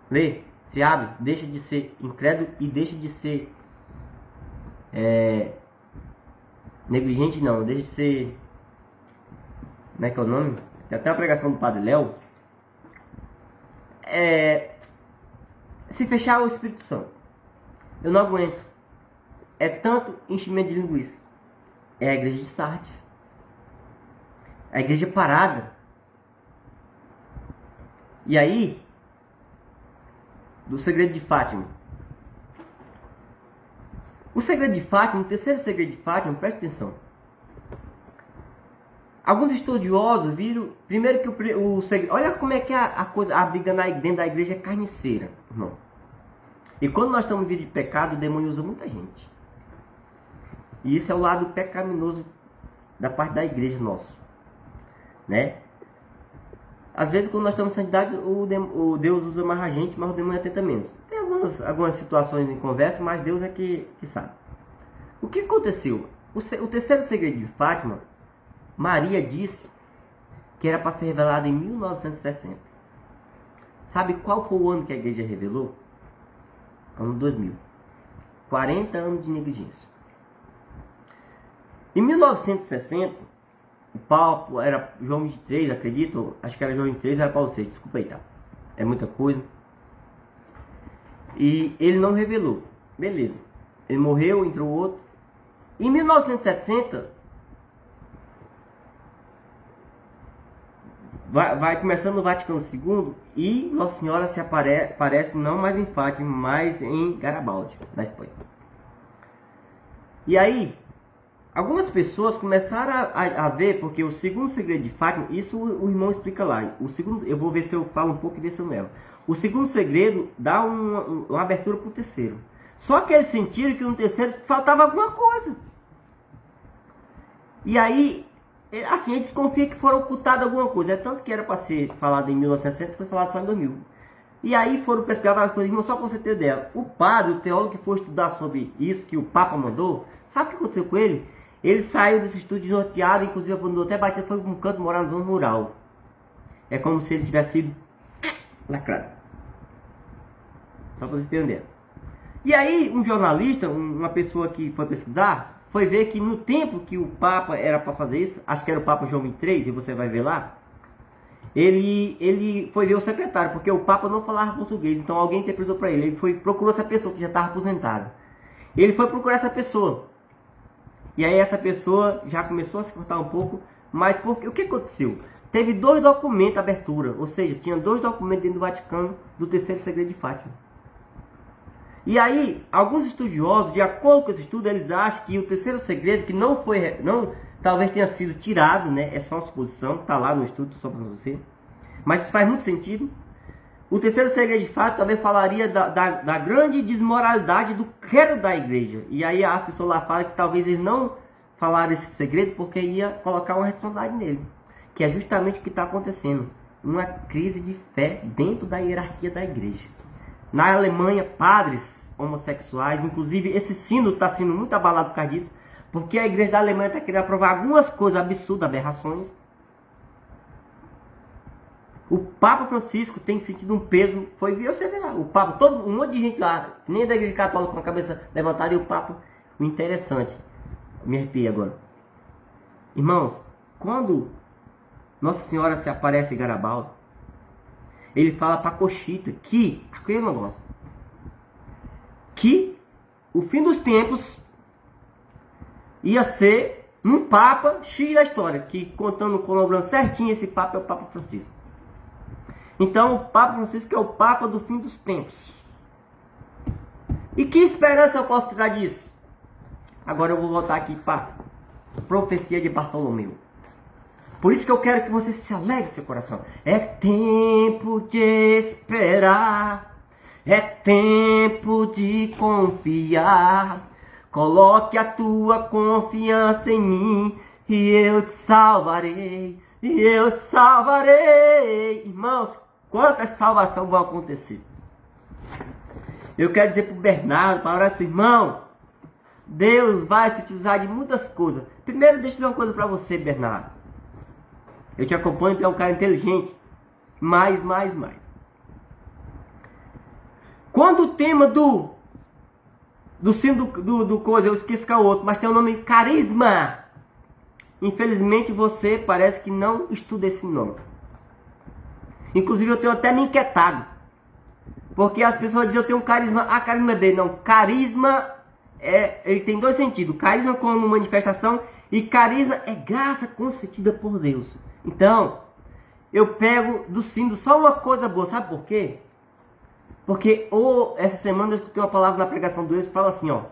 Lê, se abre, deixa de ser incrédulo e deixa de ser negligente, não, deixa de ser, como é que é o nome? Tem até a pregação do Padre Léo. Se fechar o Espírito Santo. Eu não aguento. É tanto enchimento de linguiça. É a igreja de Sardes. A igreja parada. E aí, do segredo de Fátima. O segredo de Fátima, o terceiro segredo de Fátima, preste atenção. Alguns estudiosos viram, primeiro que o segredo, olha como é que a coisa, a briga dentro da igreja é carniceira, irmão. E quando nós estamos em vida de pecado, o demônio usa muita gente. E isso é o lado pecaminoso da parte da igreja nosso, né? Às vezes quando nós estamos em santidade, o Deus usa mais a gente, mas o demônio atenta menos. Tem algumas situações em conversa, mas Deus é que sabe. O que aconteceu? O terceiro segredo de Fátima, Maria disse que era para ser revelado em 1960. Sabe qual foi o ano que a igreja revelou? Ano 2000. 40 anos de negligência. Em 1960, o Papa era João 23, acredito. Acho que era João 23, era Paulo VI. Desculpa aí, tá? É muita coisa. E ele não revelou. Beleza. Ele morreu, entrou outro. Em 1960, vai começando no Vaticano II e Nossa Senhora se aparece não mais em Fátima, mas em Garibaldi, na Espanha. E aí, algumas pessoas começaram a ver, porque o segundo segredo de Fátima, isso o irmão explica lá. O segundo, eu vou ver se eu falo um pouco e ver se eu não erro. O segundo segredo dá uma abertura para o terceiro. Só que eles sentiram que no terceiro faltava alguma coisa. E aí, assim, eles desconfiam que foram ocultadas alguma coisa. É tanto que era para ser falado em 1960, foi falado só em 2000. E aí foram pesquisar várias coisas, só para você ter ideia. O padre, o teólogo que foi estudar sobre isso, que o Papa mandou, sabe o que aconteceu com ele? Ele saiu desse estudo desnorteado, inclusive mandou até bater, foi para um canto morar na zona rural. É como se ele tivesse sido lacrado. Só para você entender. E aí, um jornalista, uma pessoa que foi pesquisar, foi ver que no tempo que o Papa era para fazer isso, acho que era o Papa João 23, e você vai ver lá, ele foi ver o secretário, porque o Papa não falava português, então alguém interpretou para ele. Ele procurou essa pessoa que já estava aposentada. Ele foi procurar essa pessoa. E aí essa pessoa já começou a se cortar um pouco, mas o que aconteceu? Teve 2 documentos de abertura, ou seja, tinha 2 documentos dentro do Vaticano do terceiro segredo de Fátima. E aí, alguns estudiosos, de acordo com esse estudo, eles acham que o terceiro segredo, que talvez tenha sido tirado, né? É só uma suposição, está lá no estudo, só para você. Mas isso faz muito sentido. O terceiro segredo de Fátima também falaria da grande desmoralidade do credo da igreja. E aí as pessoas lá falam que talvez eles não falaram esse segredo porque ia colocar uma responsabilidade nele. Que é justamente o que está acontecendo. Uma crise de fé dentro da hierarquia da igreja. Na Alemanha, padres homossexuais, inclusive esse sínodo está sendo muito abalado por causa disso, porque a igreja da Alemanha está querendo aprovar algumas coisas absurdas, aberrações. O Papa Francisco tem sentido um peso, foi ver você ver lá, o Papa, um monte de gente lá, nem da igreja católica com a cabeça levantada, e o Papa, o interessante, me arrepio agora. Irmãos, quando Nossa Senhora se aparece em Garibaldi, ele fala para Conchita que, aquele negócio, que o fim dos tempos ia ser um Papa X da história, que contando com o certinho, esse Papa é o Papa Francisco. Então o Papa Francisco é o Papa do fim dos tempos. E que esperança eu posso tirar disso? Agora eu vou voltar aqui para a profecia de Bartolomeu. Por isso que eu quero que você se alegre seu coração. É tempo de esperar. É tempo de confiar. Coloque a tua confiança em mim e eu te salvarei. E eu te salvarei. Irmãos, quantas salvações vão acontecer? Eu quero dizer para o Bernardo, para orar, irmão, Deus vai se utilizar de muitas coisas. Primeiro, deixa eu dizer uma coisa para você, Bernardo. Eu te acompanho, tu é um cara inteligente. Mais. Quando o tema do sino do coisa, eu esqueci qual é o outro, mas tem o nome carisma. Infelizmente você parece que não estuda esse nome. Inclusive eu tenho até me inquietado. Porque as pessoas dizem eu tenho um carisma A, carisma B. Não, carisma ele tem dois sentidos. Carisma como manifestação e carisma é graça concedida por Deus. Então, eu pego do sino só uma coisa boa. Sabe por quê? Porque essa semana eu escutei uma palavra na pregação do Deus que fala assim, ó,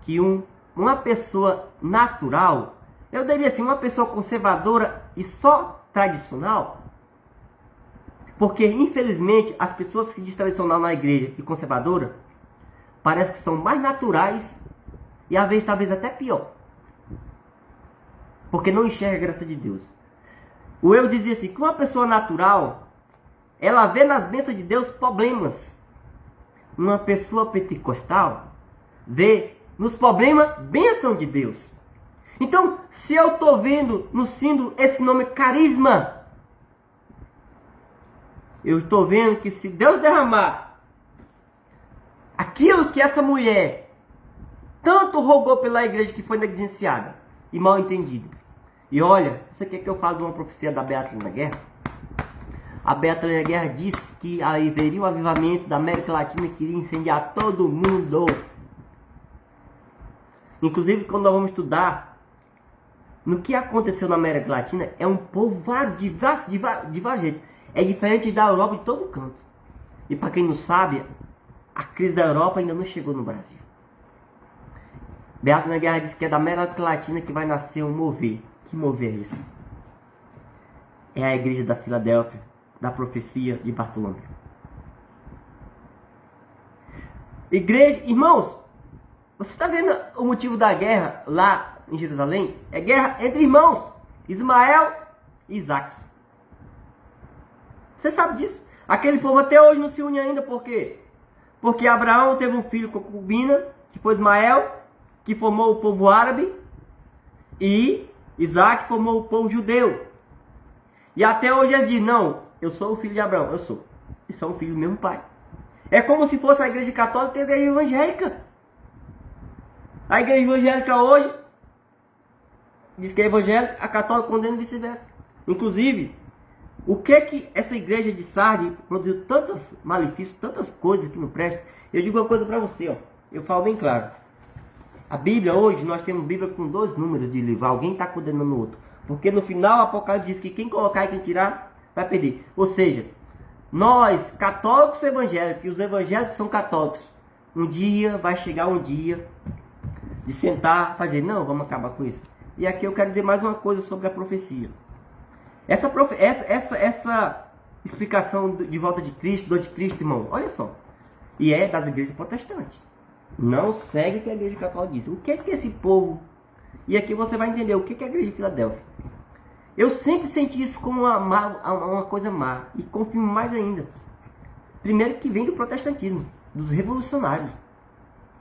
que uma pessoa natural, eu diria assim, uma pessoa conservadora e só tradicional, porque infelizmente as pessoas que dizem tradicional na igreja e conservadora, parece que são mais naturais e às vezes talvez até pior, porque não enxerga a graça de Deus. O eu dizia assim, que uma pessoa natural, ela vê nas bênçãos de Deus problemas. Uma pessoa pentecostal vê nos problemas bênção de Deus. Então, se eu estou vendo no sino esse nome carisma, eu estou vendo que se Deus derramar aquilo que essa mulher tanto rogou pela igreja que foi negligenciada e mal entendida. E olha, você quer que eu fale de uma profecia da Beatriz da Guerra? A Beatriz da Guerra disse que haveria um avivamento da América Latina que iria incendiar todo mundo. Inclusive, quando nós vamos estudar no que aconteceu na América Latina, é um povo de vários jeitos. É diferente da Europa de todo canto. E para quem não sabe, a crise da Europa ainda não chegou no Brasil. Beatriz da Guerra disse que é da América Latina que vai nascer um mover. Que mover é esse? É a igreja da Filadélfia, da profecia de Bartolomeu. Igreja, irmãos, você está vendo o motivo da guerra lá em Jerusalém? É guerra entre irmãos, Ismael e Isaac. Você sabe disso? Aquele povo até hoje não se une ainda, por quê? Porque Abraão teve um filho com concubina, que foi Ismael, que formou o povo árabe, e Isaac formou o povo judeu. E até hoje ele diz, não, eu sou o filho de Abraão, eu sou. E sou o filho do mesmo pai. É como se fosse a igreja católica e a igreja evangélica. A igreja evangélica hoje diz que é evangélica, a católica condena e vice-versa. Inclusive, o que essa igreja de Sardes produziu tantos malefícios, tantas coisas que não prestam. Eu digo uma coisa para você, ó. Eu falo bem claro. A Bíblia hoje, nós temos Bíblia com 2 números de livro. Alguém está condenando o outro. Porque no final o Apocalipse diz que quem colocar e quem tirar vai perder. Ou seja, nós, católicos evangélicos, e os evangélicos são católicos, um dia vai chegar um dia de sentar, fazer, não, vamos acabar com isso. E aqui eu quero dizer mais uma coisa sobre a profecia. Essa explicação de volta de Cristo, do anticristo, irmão, olha só. E é das igrejas protestantes. Não segue o que a igreja católica diz. O que é que esse povo... E aqui você vai entender o que é a igreja de Filadélfia. Eu sempre senti isso como uma coisa má. E confirmo mais ainda. Primeiro que vem do protestantismo. Dos revolucionários.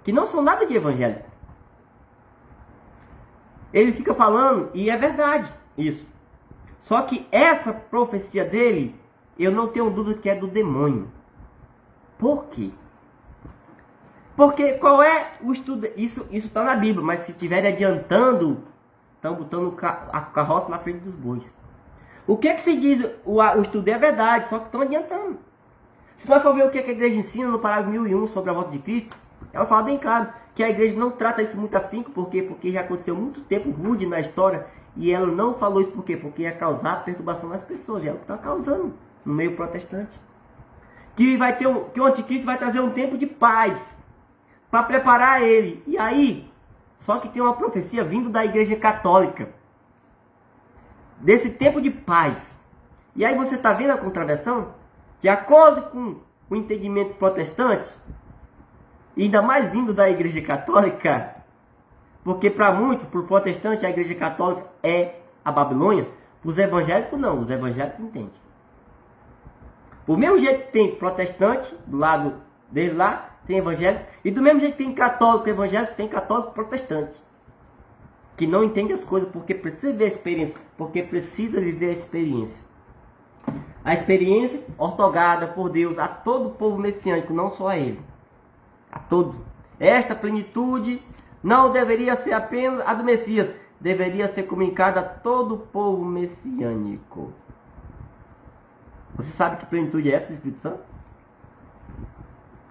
Que não são nada de evangélico. Ele fica falando, e é verdade isso. Só que essa profecia dele, eu não tenho dúvida que é do demônio. Por quê? Porque qual é o estudo? Isso está na Bíblia, mas se estiver adiantando, estão botando a carroça na frente dos bois. O que se diz? O estudo é verdade, só que estão adiantando. Se nós for ver o que a igreja ensina no parágrafo 1001 sobre a volta de Cristo, ela fala bem claro que a igreja não trata isso muito afinco, por quê? Porque já aconteceu muito tempo rude na história, e ela não falou isso por quê? Porque ia causar perturbação nas pessoas, e é o que está causando no meio protestante. Que o anticristo vai trazer um tempo de paz, para preparar ele. E aí, só que tem uma profecia vindo da igreja católica, desse tempo de paz. E aí você está vendo a contraversão? De acordo com o entendimento protestante, e ainda mais vindo da igreja católica, porque para muitos, para o protestante, a igreja católica é a Babilônia. Os evangélicos não, os evangélicos entendem. Do mesmo jeito que tem protestante do lado dele lá, tem evangélico. E do mesmo jeito que tem católico evangélico, tem católico protestante. Que não entende as coisas porque precisa ver a experiência. Porque precisa viver a experiência. A experiência ortogada por Deus a todo o povo messiânico, não só a ele. A todo. Esta plenitude não deveria ser apenas a do Messias. Deveria ser comunicada a todo o povo messiânico. Você sabe que plenitude é essa do Espírito Santo?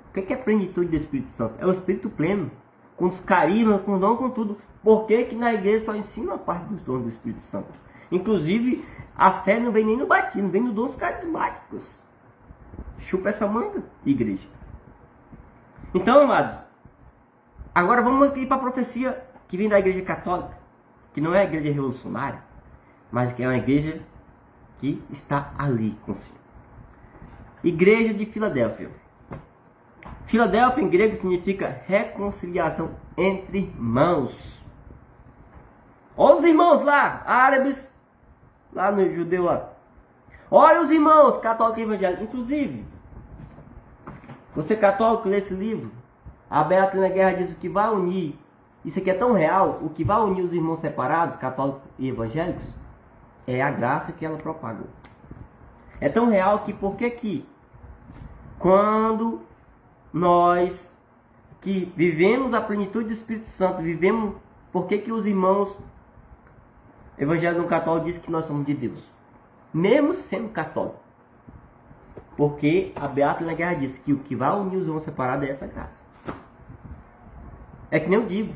O que é a plenitude do Espírito Santo? É o Espírito pleno. Com os carismas, com o dom, com tudo. Por que que na igreja só ensina a parte dos dons do Espírito Santo? Inclusive, a fé não vem nem no batismo, vem nos dons carismáticos. Chupa essa manga, igreja. Então, amados, agora vamos ir para a profecia que vem da igreja católica, que não é a igreja revolucionária, mas que é uma igreja que está ali consigo. Igreja de Filadélfia. Filadélfia em grego significa reconciliação entre irmãos. Olha os irmãos lá, árabes, lá no judeu lá. Olha os irmãos católicos e evangélicos. Inclusive, você católico lê esse livro, a Beatriz na Guerra diz o que vai unir. Isso aqui é tão real, o que vai unir os irmãos separados, católicos e evangélicos, é a graça que ela propagou. É tão real que por que quando nós que vivemos a plenitude do Espírito Santo, vivemos, por que os irmãos evangélicos católicos dizem que nós somos de Deus? Mesmo sendo católico. Porque a Beata na Guerra disse que o que vai unir os irmãos separados é essa graça. É que nem eu digo.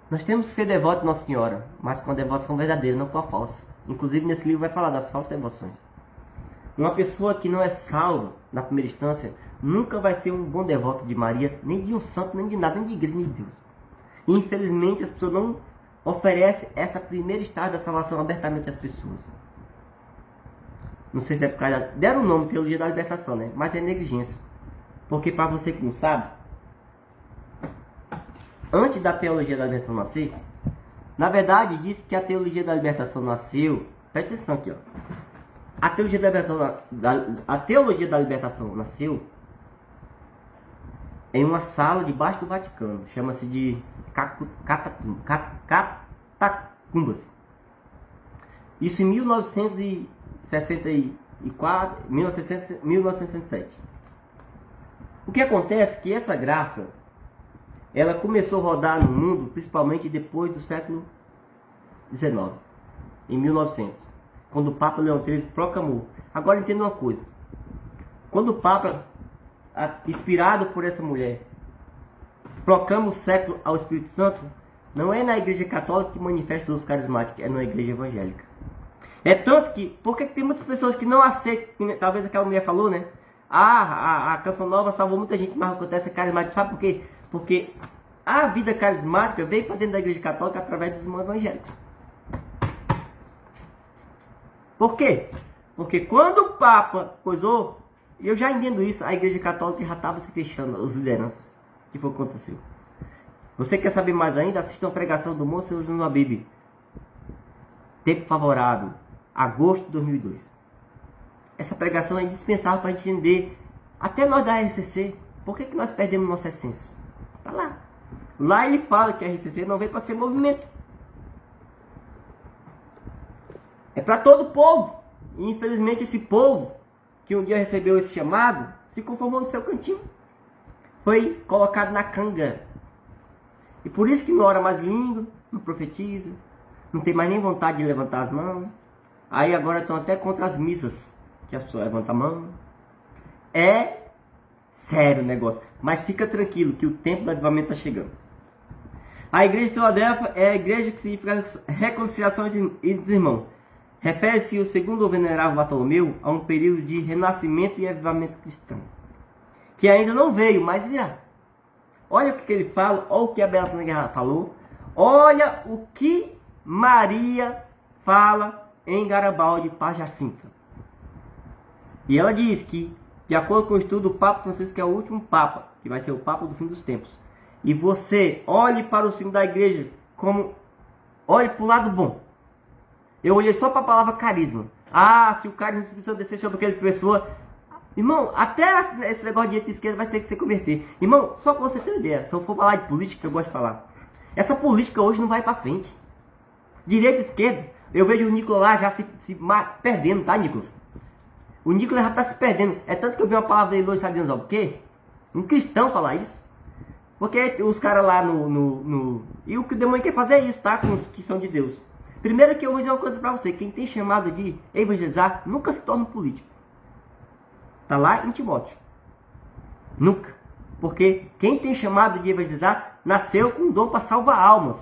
Nós temos que ser devotos de Nossa Senhora, mas com a devoção verdadeira, não com a falsa. Inclusive nesse livro vai falar das falsas devoções. Uma pessoa que não é salva na primeira instância nunca vai ser um bom devoto de Maria, nem de um santo, nem de nada, nem de igreja, nem de Deus. E, infelizmente as pessoas não oferecem essa primeira estágio da salvação abertamente às pessoas. Não sei se é por causa... Deram o nome Teologia da Libertação, né? Mas é negligência. Porque para você que não sabe, antes da Teologia da Libertação nascer, na verdade diz que a Teologia da Libertação nasceu... Presta atenção aqui, ó. A Teologia da Libertação nasceu em uma sala debaixo do Vaticano. Chama-se de catacumbas. Isso em 1964, 1967. O que acontece é que essa graça, ela começou a rodar no mundo, principalmente depois do século XIX, em 1900. Quando o Papa Leão XIII proclamou. Agora entenda uma coisa. Quando o Papa, inspirado por essa mulher, proclama o século ao Espírito Santo, não é na igreja católica que manifesta os carismáticos, é na igreja evangélica. É tanto que, porque tem muitas pessoas que não aceitam, talvez aquela mulher falou, né? A Canção Nova salvou muita gente, mas acontece carismático. Sabe por quê? Porque a vida carismática veio para dentro da igreja católica através dos irmãos evangélicos. Por quê? Porque quando o Papa coisou, e eu já entendo isso, a igreja católica já estava se fechando, as lideranças. O que foi que aconteceu? Você quer saber mais ainda? Assista uma pregação do Monsenhor Júnior Abib. Tempo favorável, agosto de 2002. Essa pregação é indispensável para a gente entender, até nós da RCC, por que nós perdemos nossa essência. Está lá. Lá ele fala que a RCC não veio para ser movimento. É para todo o povo. E infelizmente esse povo, que um dia recebeu esse chamado, se conformou no seu cantinho. Foi colocado na canga. E por isso que não ora mais língua, não profetiza, não tem mais nem vontade de levantar as mãos. Aí agora estão até contra as missas, que as pessoas levantam a mão. É sério o negócio. Mas fica tranquilo, que o tempo do avivamento está chegando. A igreja de Filadélfia é a igreja que significa reconciliação entre irmãos. Refere-se o segundo venerável Bartolomeu a um período de renascimento e avivamento cristão, que ainda não veio, mas virá. Olha o que ele fala, olha o que a Beata na Guerra falou, olha o que Maria fala em Garibaldi para Jacinta. E ela diz que, de acordo com o estudo, o Papa Francisco é o último Papa, que vai ser o Papa do fim dos tempos. E você olhe para o signo da igreja como, olhe para o lado bom. Eu olhei só para a palavra carisma. Se o carisma precisa descer sobre aquela pessoa, Irmão, até esse negócio de direita e esquerda vai ter que se converter. Irmão, só pra você ter uma ideia, se eu for falar de política, que eu gosto de falar. Essa política hoje não vai pra frente. Direita e esquerda. Eu vejo o Nicolas lá já se perdendo, tá, Nicolas? O Nicolas já tá se perdendo. É tanto que eu vi uma palavra dele hoje, sabe dizendo o quê? Um cristão falar isso. Porque os caras lá E o que o demônio quer fazer é isso, tá? Com os que são de Deus. Primeiro que eu vou dizer uma coisa pra você. Quem tem chamado de evangelizar nunca se torna político. Tá lá em Timóteo. Nunca. Porque quem tem chamado de evangelizar nasceu com um dom para salvar almas.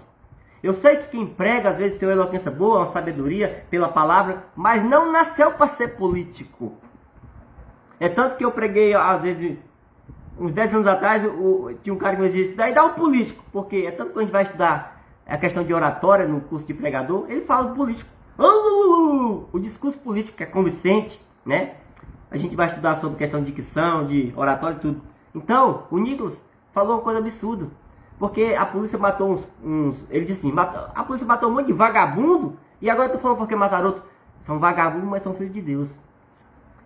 Eu sei que quem prega às vezes tem uma eloquência boa, uma sabedoria pela palavra, mas não nasceu para ser político. É tanto que eu preguei às vezes, uns 10 anos atrás, tinha um cara que me dizia, daí dá um político, porque é tanto que a gente vai estudar a questão de oratória no curso de pregador, ele fala do político. O discurso político que é convincente, né? A gente vai estudar sobre questão de dicção, de oratória e tudo. Então, o Nicolas falou uma coisa absurda. Porque a polícia matou ele disse assim, a polícia matou um monte de vagabundo, e agora eu tô falando porque mataram outro. São vagabundos, mas são filhos de Deus.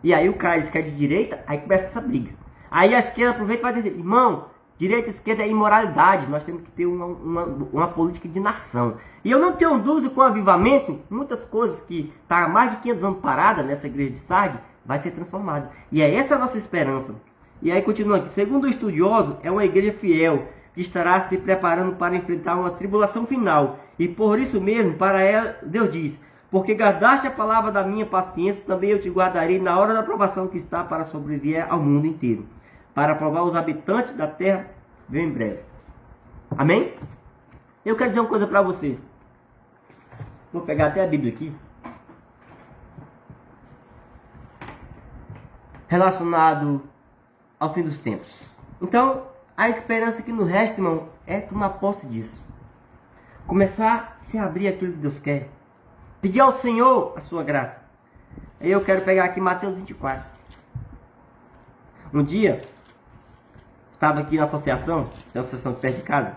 E aí o cara diz que é de direita, aí começa essa briga. Aí a esquerda aproveita e vai dizer, irmão, direita e esquerda é imoralidade, nós temos que ter uma política de nação. E eu não tenho dúvida com o avivamento, muitas coisas que está há mais de 500 anos parada nessa igreja de Sardes, vai ser transformada. E é essa a nossa esperança. E aí continua aqui, segundo o estudioso, é uma igreja fiel, que estará se preparando para enfrentar uma tribulação final. E por isso mesmo, para ela, Deus diz, porque guardaste a palavra da minha paciência, também eu te guardarei na hora da provação que está para sobreviver ao mundo inteiro. Para provar os habitantes da terra, vem em breve. Amém? Eu quero dizer uma coisa para você. Vou pegar até a Bíblia aqui. Relacionado ao fim dos tempos. Então, a esperança que nos resta, irmão, é tomar posse disso. Começar a se abrir aquilo que Deus quer. Pedir ao Senhor a sua graça. Aí eu quero pegar aqui Mateus 24. Um dia, estava aqui na associação, tem uma associação de perto de casa.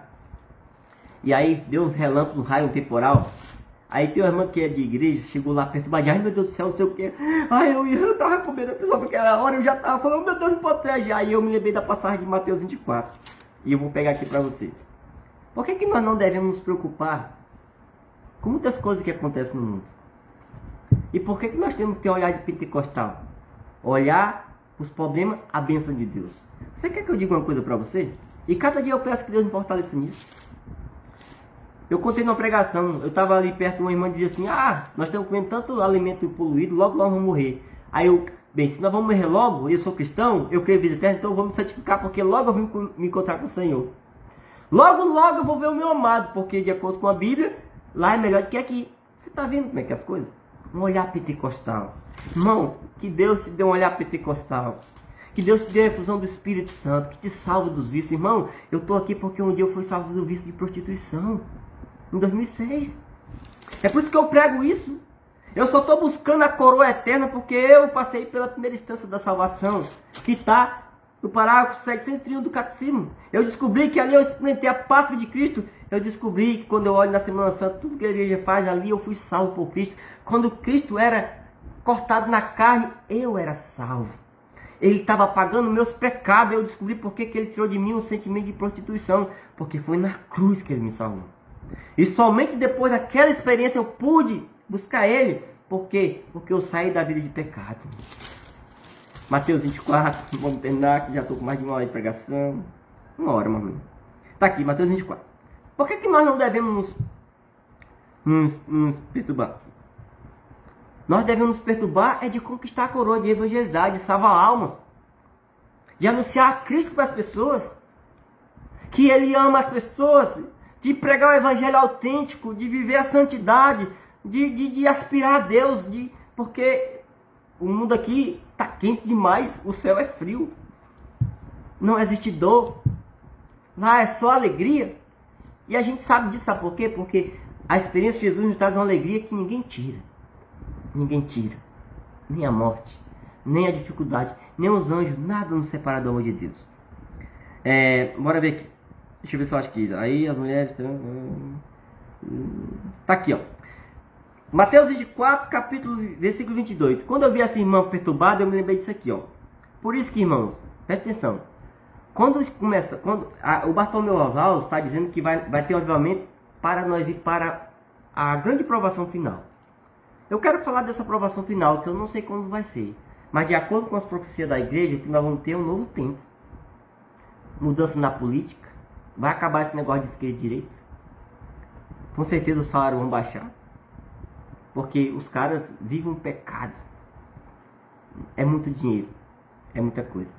E aí deu uns relâmpagos, um raio, um temporal. Aí tem uma irmã que é de igreja, chegou lá perturbada, ai meu Deus do céu, não sei o que. Ai, eu tava com medo da pessoa, porque era hora, eu já tava falando, meu Deus, me protege. Aí eu me lembrei da passagem de Mateus 24. E eu vou pegar aqui para você. Por que nós não devemos nos preocupar com muitas coisas que acontecem no mundo? E por que nós temos que ter um olhar de pentecostal? Olhar os problemas, a bênção de Deus. Você quer que eu diga uma coisa para você? E cada dia eu peço que Deus me fortaleça nisso. Eu contei numa pregação, eu estava ali perto de uma irmã e dizia assim, nós estamos comendo tanto alimento poluído, logo nós vamos morrer. Aí eu, bem, se nós vamos morrer logo, eu sou cristão, eu creio em vida eterna, então eu vou me santificar, porque logo eu vim me encontrar com o Senhor. Logo eu vou ver o meu amado, porque de acordo com a Bíblia, lá é melhor do que aqui. Você está vendo como é que é as coisas? Um olhar pentecostal. Irmão, que Deus te dê um olhar pentecostal. Que Deus te dê a efusão do Espírito Santo, que te salve dos vícios. Irmão, eu estou aqui porque um dia eu fui salvo do vício de prostituição. Em 2006. É por isso que eu prego isso. Eu só estou buscando a coroa eterna porque eu passei pela primeira instância da salvação, que está no parágrafo 731 do Catecismo. Eu descobri que ali eu experimentei a Páscoa de Cristo. Eu descobri que quando eu olho na Semana Santa, tudo que a igreja faz ali, eu fui salvo por Cristo. Quando Cristo era cortado na carne, eu era salvo. Ele estava pagando meus pecados. Eu descobri porque que ele tirou de mim um sentimento de prostituição. Porque foi na cruz que ele me salvou. E somente depois daquela experiência eu pude buscar ele. Por quê? Porque eu saí da vida de pecado. Mateus 24, vamos terminar, que já estou com mais de 1 hora de pregação. 1 hora, meu amigo. Está aqui, Mateus 24. Por que nós não devemos nos perturbar? Nós devemos nos perturbar é de conquistar a coroa, de evangelizar, de salvar almas. De anunciar Cristo para as pessoas. Que Ele ama as pessoas. De pregar o evangelho autêntico, de viver a santidade, de aspirar a Deus, porque o mundo aqui está quente demais, o céu é frio, não existe dor, lá é só alegria, e a gente sabe disso, sabe por quê? Porque a experiência de Jesus nos traz uma alegria que ninguém tira, nem a morte, nem a dificuldade, nem os anjos, nada nos separa do amor de Deus. Bora ver aqui. Deixa eu ver se eu acho que aí as mulheres... Tá aqui, ó. Mateus 24, versículo 22. Quando eu vi essa irmã perturbada, eu me lembrei disso aqui, ó. Por isso que, irmãos, presta atenção. Quando o Bartolomeu Rosal está dizendo que vai ter um avivamento para nós ir para a grande provação final. Eu quero falar dessa provação final, que eu não sei quando vai ser. Mas de acordo com as profecias da igreja, que nós vamos ter um novo tempo. Mudança na política. Vai acabar esse negócio de esquerda e direita. Com certeza os salários vão baixar. Porque os caras vivem um pecado. É muito dinheiro. É muita coisa.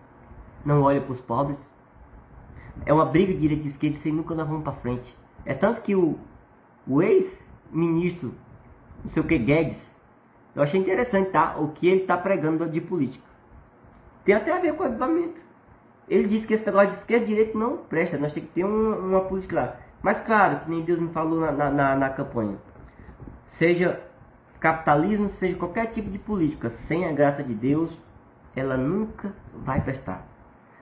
Não olha para os pobres. É uma briga de direita e esquerda sem nunca nós vamos para frente. É tanto que o ex-ministro, não sei o que, Guedes, eu achei interessante, tá? O que ele está pregando de política. Tem até a ver com o avivamento. Ele disse que esse negócio de esquerda e direita não presta. Nós temos que ter uma política lá. Mas claro, que nem Deus me falou na campanha. Seja capitalismo, seja qualquer tipo de política, sem a graça de Deus, ela nunca vai prestar.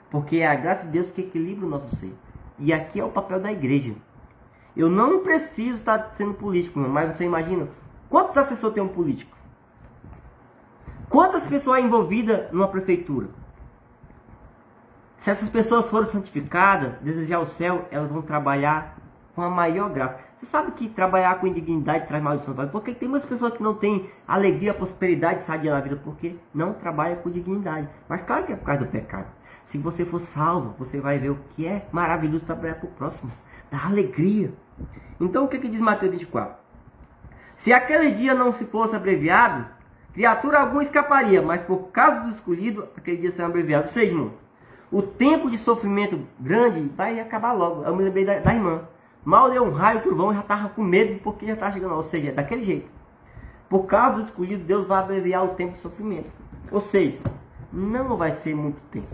Porque é a graça de Deus que equilibra o nosso ser. E aqui é o papel da igreja. Eu não preciso estar sendo político, mas você imagina, quantos assessores tem um político? Quantas pessoas envolvidas numa prefeitura? Se essas pessoas forem santificadas, desejar o céu, elas vão trabalhar com a maior graça. Você sabe que trabalhar com indignidade traz maldição? Porque tem muitas pessoas que não têm alegria, prosperidade, sadia na vida, porque não trabalham com dignidade. Mas claro que é por causa do pecado. Se você for salvo, você vai ver o que é maravilhoso trabalhar para o próximo. Dá alegria. Então o que diz Mateus 24? Se aquele dia não se fosse abreviado, criatura alguma escaparia, mas por causa do escolhido, aquele dia será abreviado. Ou seja, irmão, o tempo de sofrimento grande vai acabar logo. Eu me lembrei da irmã. Mal deu um raio, trovão, já estava com medo porque já estava chegando. Ou seja, daquele jeito. Por causa do escolhido, Deus vai abreviar o tempo de sofrimento. Ou seja, não vai ser muito tempo.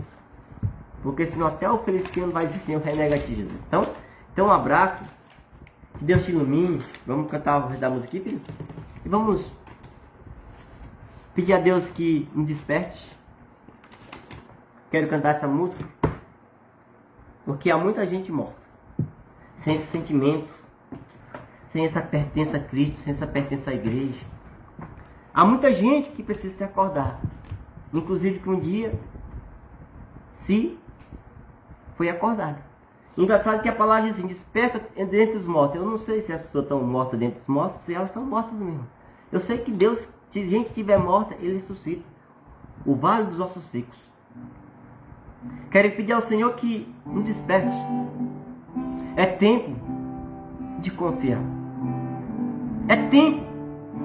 Porque senão até o Feliciano vai dizer assim, eu renego a ti, Jesus. Então um abraço. Que Deus te ilumine. Vamos cantar o resto da música aqui, filho? E vamos pedir a Deus que me desperte. Quero cantar essa música. Porque há muita gente morta. Sem esse sentimento. Sem essa pertença a Cristo. Sem essa pertença à igreja. Há muita gente que precisa se acordar. Inclusive que um dia se foi acordada. Engraçado que a palavra diz assim, desperta dentre os mortos. Eu não sei se as pessoas estão mortas dentre os mortos, se elas estão mortas mesmo. Eu sei que Deus, se a gente estiver morta, Ele ressuscita. O vale dos ossos secos. Quero pedir ao Senhor que nos desperte. É tempo de confiar. É tempo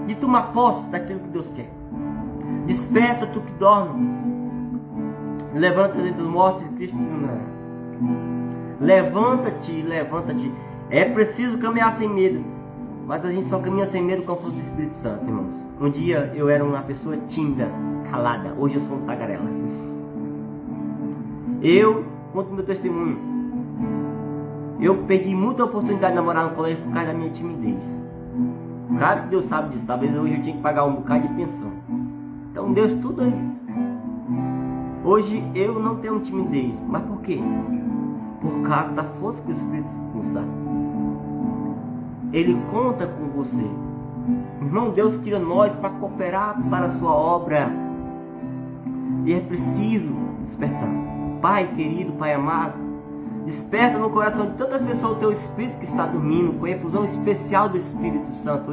de tomar posse daquilo que Deus quer. Desperta tu que dorme. Levanta dentre os mortos e Cristo não. Levanta-te, levanta-te. É preciso caminhar sem medo. Mas a gente só caminha sem medo com a força do Espírito Santo, irmãos. Um dia eu era uma pessoa tímida, calada. Hoje eu sou um tagarela. Eu conto meu testemunho. Eu perdi muita oportunidade de namorar no colégio por causa da minha timidez. Claro que Deus sabe disso. Talvez hoje eu tinha que pagar um bocado de pensão. Então Deus tudo isso. Hoje eu não tenho timidez. Mas por quê? Por causa da força que o Espírito nos dá. Ele conta com você. Irmão, Deus tira nós para cooperar para a sua obra. E é preciso despertar. Pai querido, Pai amado, desperta no coração de tantas pessoas o teu Espírito que está dormindo, com a efusão especial do Espírito Santo.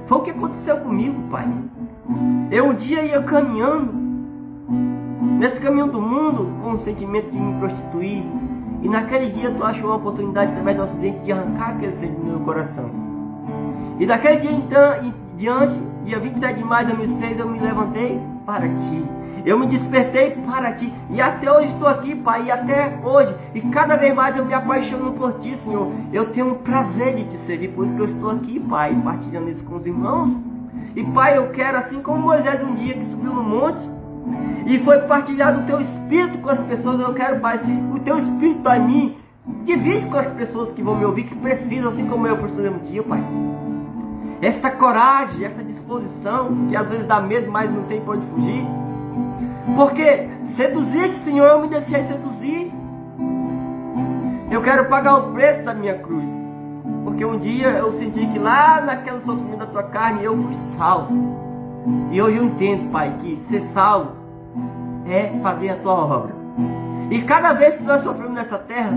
Foi o que aconteceu comigo, Pai. Eu um dia ia caminhando, nesse caminho do mundo, com o sentimento de me prostituir. E naquele dia tu achou uma oportunidade, através do acidente, de arrancar aquele sentimento do meu coração. E daquele dia então, em diante, dia 27 de maio de 2006, eu me levantei para ti. Eu me despertei para ti. E até hoje estou aqui, Pai. E até hoje. E cada vez mais eu me apaixono por ti, Senhor. Eu tenho um prazer de te servir. Por isso que eu estou aqui, Pai, partilhando isso com os irmãos. E Pai, eu quero, assim como Moisés um dia que subiu no monte e foi partilhado o teu Espírito com as pessoas. Eu quero, Pai, se o teu Espírito está em mim, divide com as pessoas que vão me ouvir, que precisam, assim como eu precisei um dia, Pai. Esta coragem, essa disposição, que às vezes dá medo, mas não tem para onde fugir. Porque seduziste, Senhor, eu me deixei seduzir. Eu quero pagar o preço da minha cruz. Porque um dia eu senti que lá naquele sofrimento da tua carne eu fui salvo. E hoje eu entendo, Pai, que ser salvo é fazer a tua obra. E cada vez que nós sofremos nessa terra,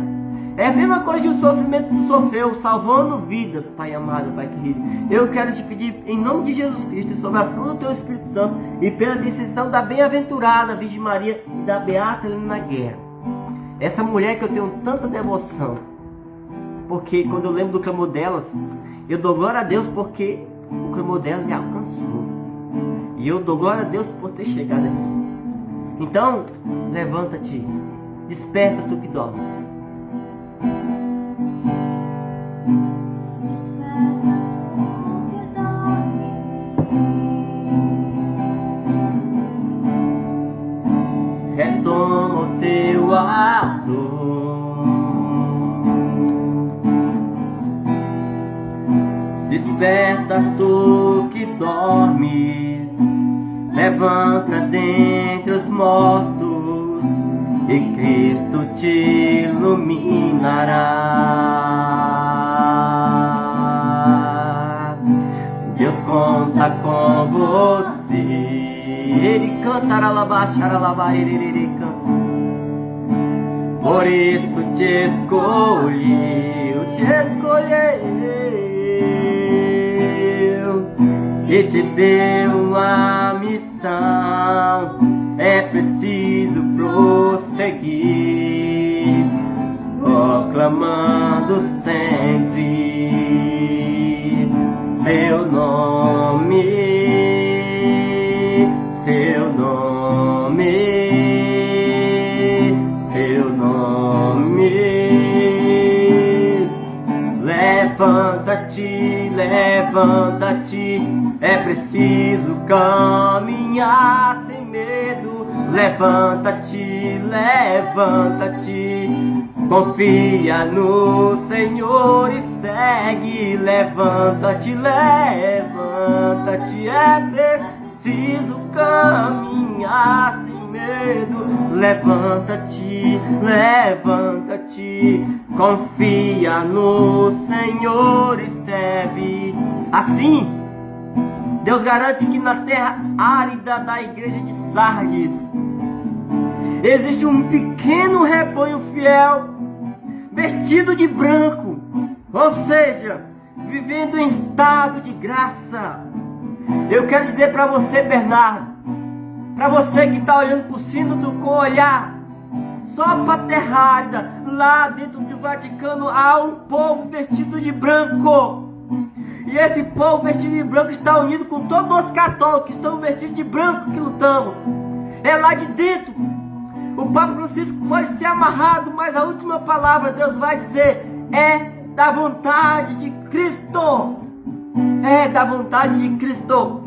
é a mesma coisa de um sofrimento que tu sofreu, salvando vidas, Pai amado, Pai querido. Eu quero te pedir, em nome de Jesus Cristo, sob a ação do Teu Espírito Santo e pela intercessão da bem-aventurada Virgem Maria e da Beata Helena Guerra, essa mulher que eu tenho tanta devoção, porque quando eu lembro do clamor delas, eu dou glória a Deus porque o clamor dela me alcançou. E eu dou glória a Deus por ter chegado aqui. Então, levanta-te, desperta tu que dormes. Retoma o teu ardor, desperta tu que dormes, levanta dentre os mortos e Cristo te iluminará. Deus conta com você. Ele cantará labacharalabá, ele canta. Por isso te escolheu e te deu uma missão. É preciso prosseguir, proclamando sempre seu nome, seu nome, seu nome. Levanta-te, levanta-te, é preciso caminhar sem medo. Levanta-te, levanta-te, confia no Senhor e segue. Levanta-te, levanta-te, é preciso caminhar sem medo. Levanta-te, levanta-te, confia no Senhor e serve. Assim, Deus garante que na terra árida da igreja de Sardes existe um pequeno rebanho fiel, vestido de branco, ou seja, vivendo em estado de graça. Eu quero dizer para você, Bernardo, para você que está olhando para o sínodo com olhar só para a terra árida, lá dentro do Vaticano há um povo vestido de branco. E esse povo vestido de branco está unido com todos os católicos que estão vestidos de branco que lutamos. É lá de dentro. O Papa Francisco pode ser amarrado, mas a última palavra Deus vai dizer é da vontade de Cristo. É da vontade de Cristo.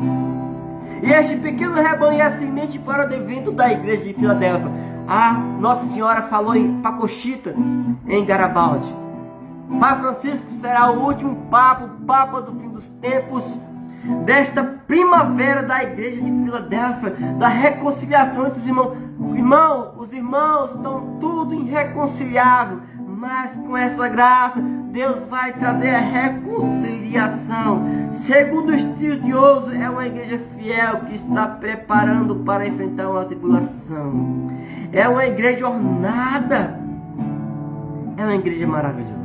E este pequeno rebanho é a semente para o advento da igreja de Filadélfia. A Nossa Senhora falou em Pacochita, em Garibaldi. Papa Francisco será o último Papa, o Papa do fim dos tempos, desta primavera da igreja de Filadélfia, da reconciliação entre os irmãos. Os irmãos estão tudo irreconciliável, mas com essa graça, Deus vai trazer a reconciliação. Segundo o estudioso, é uma igreja fiel que está preparando para enfrentar uma tribulação. É uma igreja ornada. É uma igreja maravilhosa.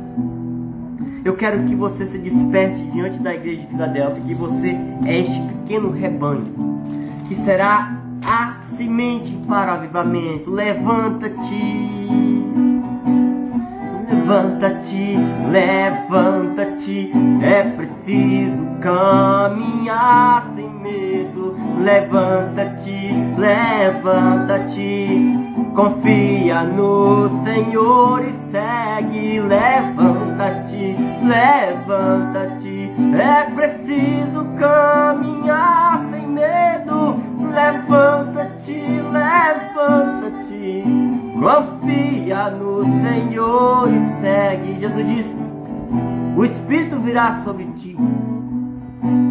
Eu quero que você se desperte diante da igreja de Filadélfia, que você é este pequeno rebanho, que será a semente para o avivamento. Levanta-te, levanta-te, levanta-te, é preciso caminhar sem medo. Levanta-te, levanta-te, confia no Senhor e segue. Levanta-te, levanta-te, é preciso caminhar sem medo. Levanta-te, levanta-te, confia no Senhor e segue. Jesus disse: o Espírito virá sobre ti,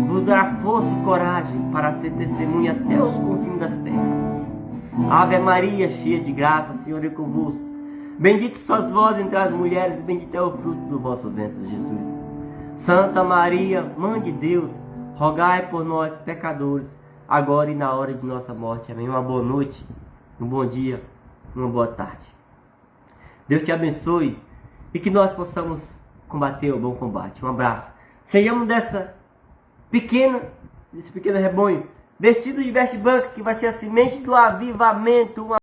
vos dará força e coragem para ser testemunha até os confins das terras. Ave Maria, cheia de graça, o Senhor é convosco. Bendito sois vós entre as mulheres, e bendito é o fruto do vosso ventre, Jesus. Santa Maria, Mãe de Deus, rogai por nós, pecadores, agora e na hora de nossa morte. Amém. Uma boa noite. um bom dia, uma boa tarde. Deus te abençoe e que nós possamos combater o bom combate. Um abraço. Sejamos desse pequeno rebanho, vestido de veste branca, que vai ser a semente do avivamento.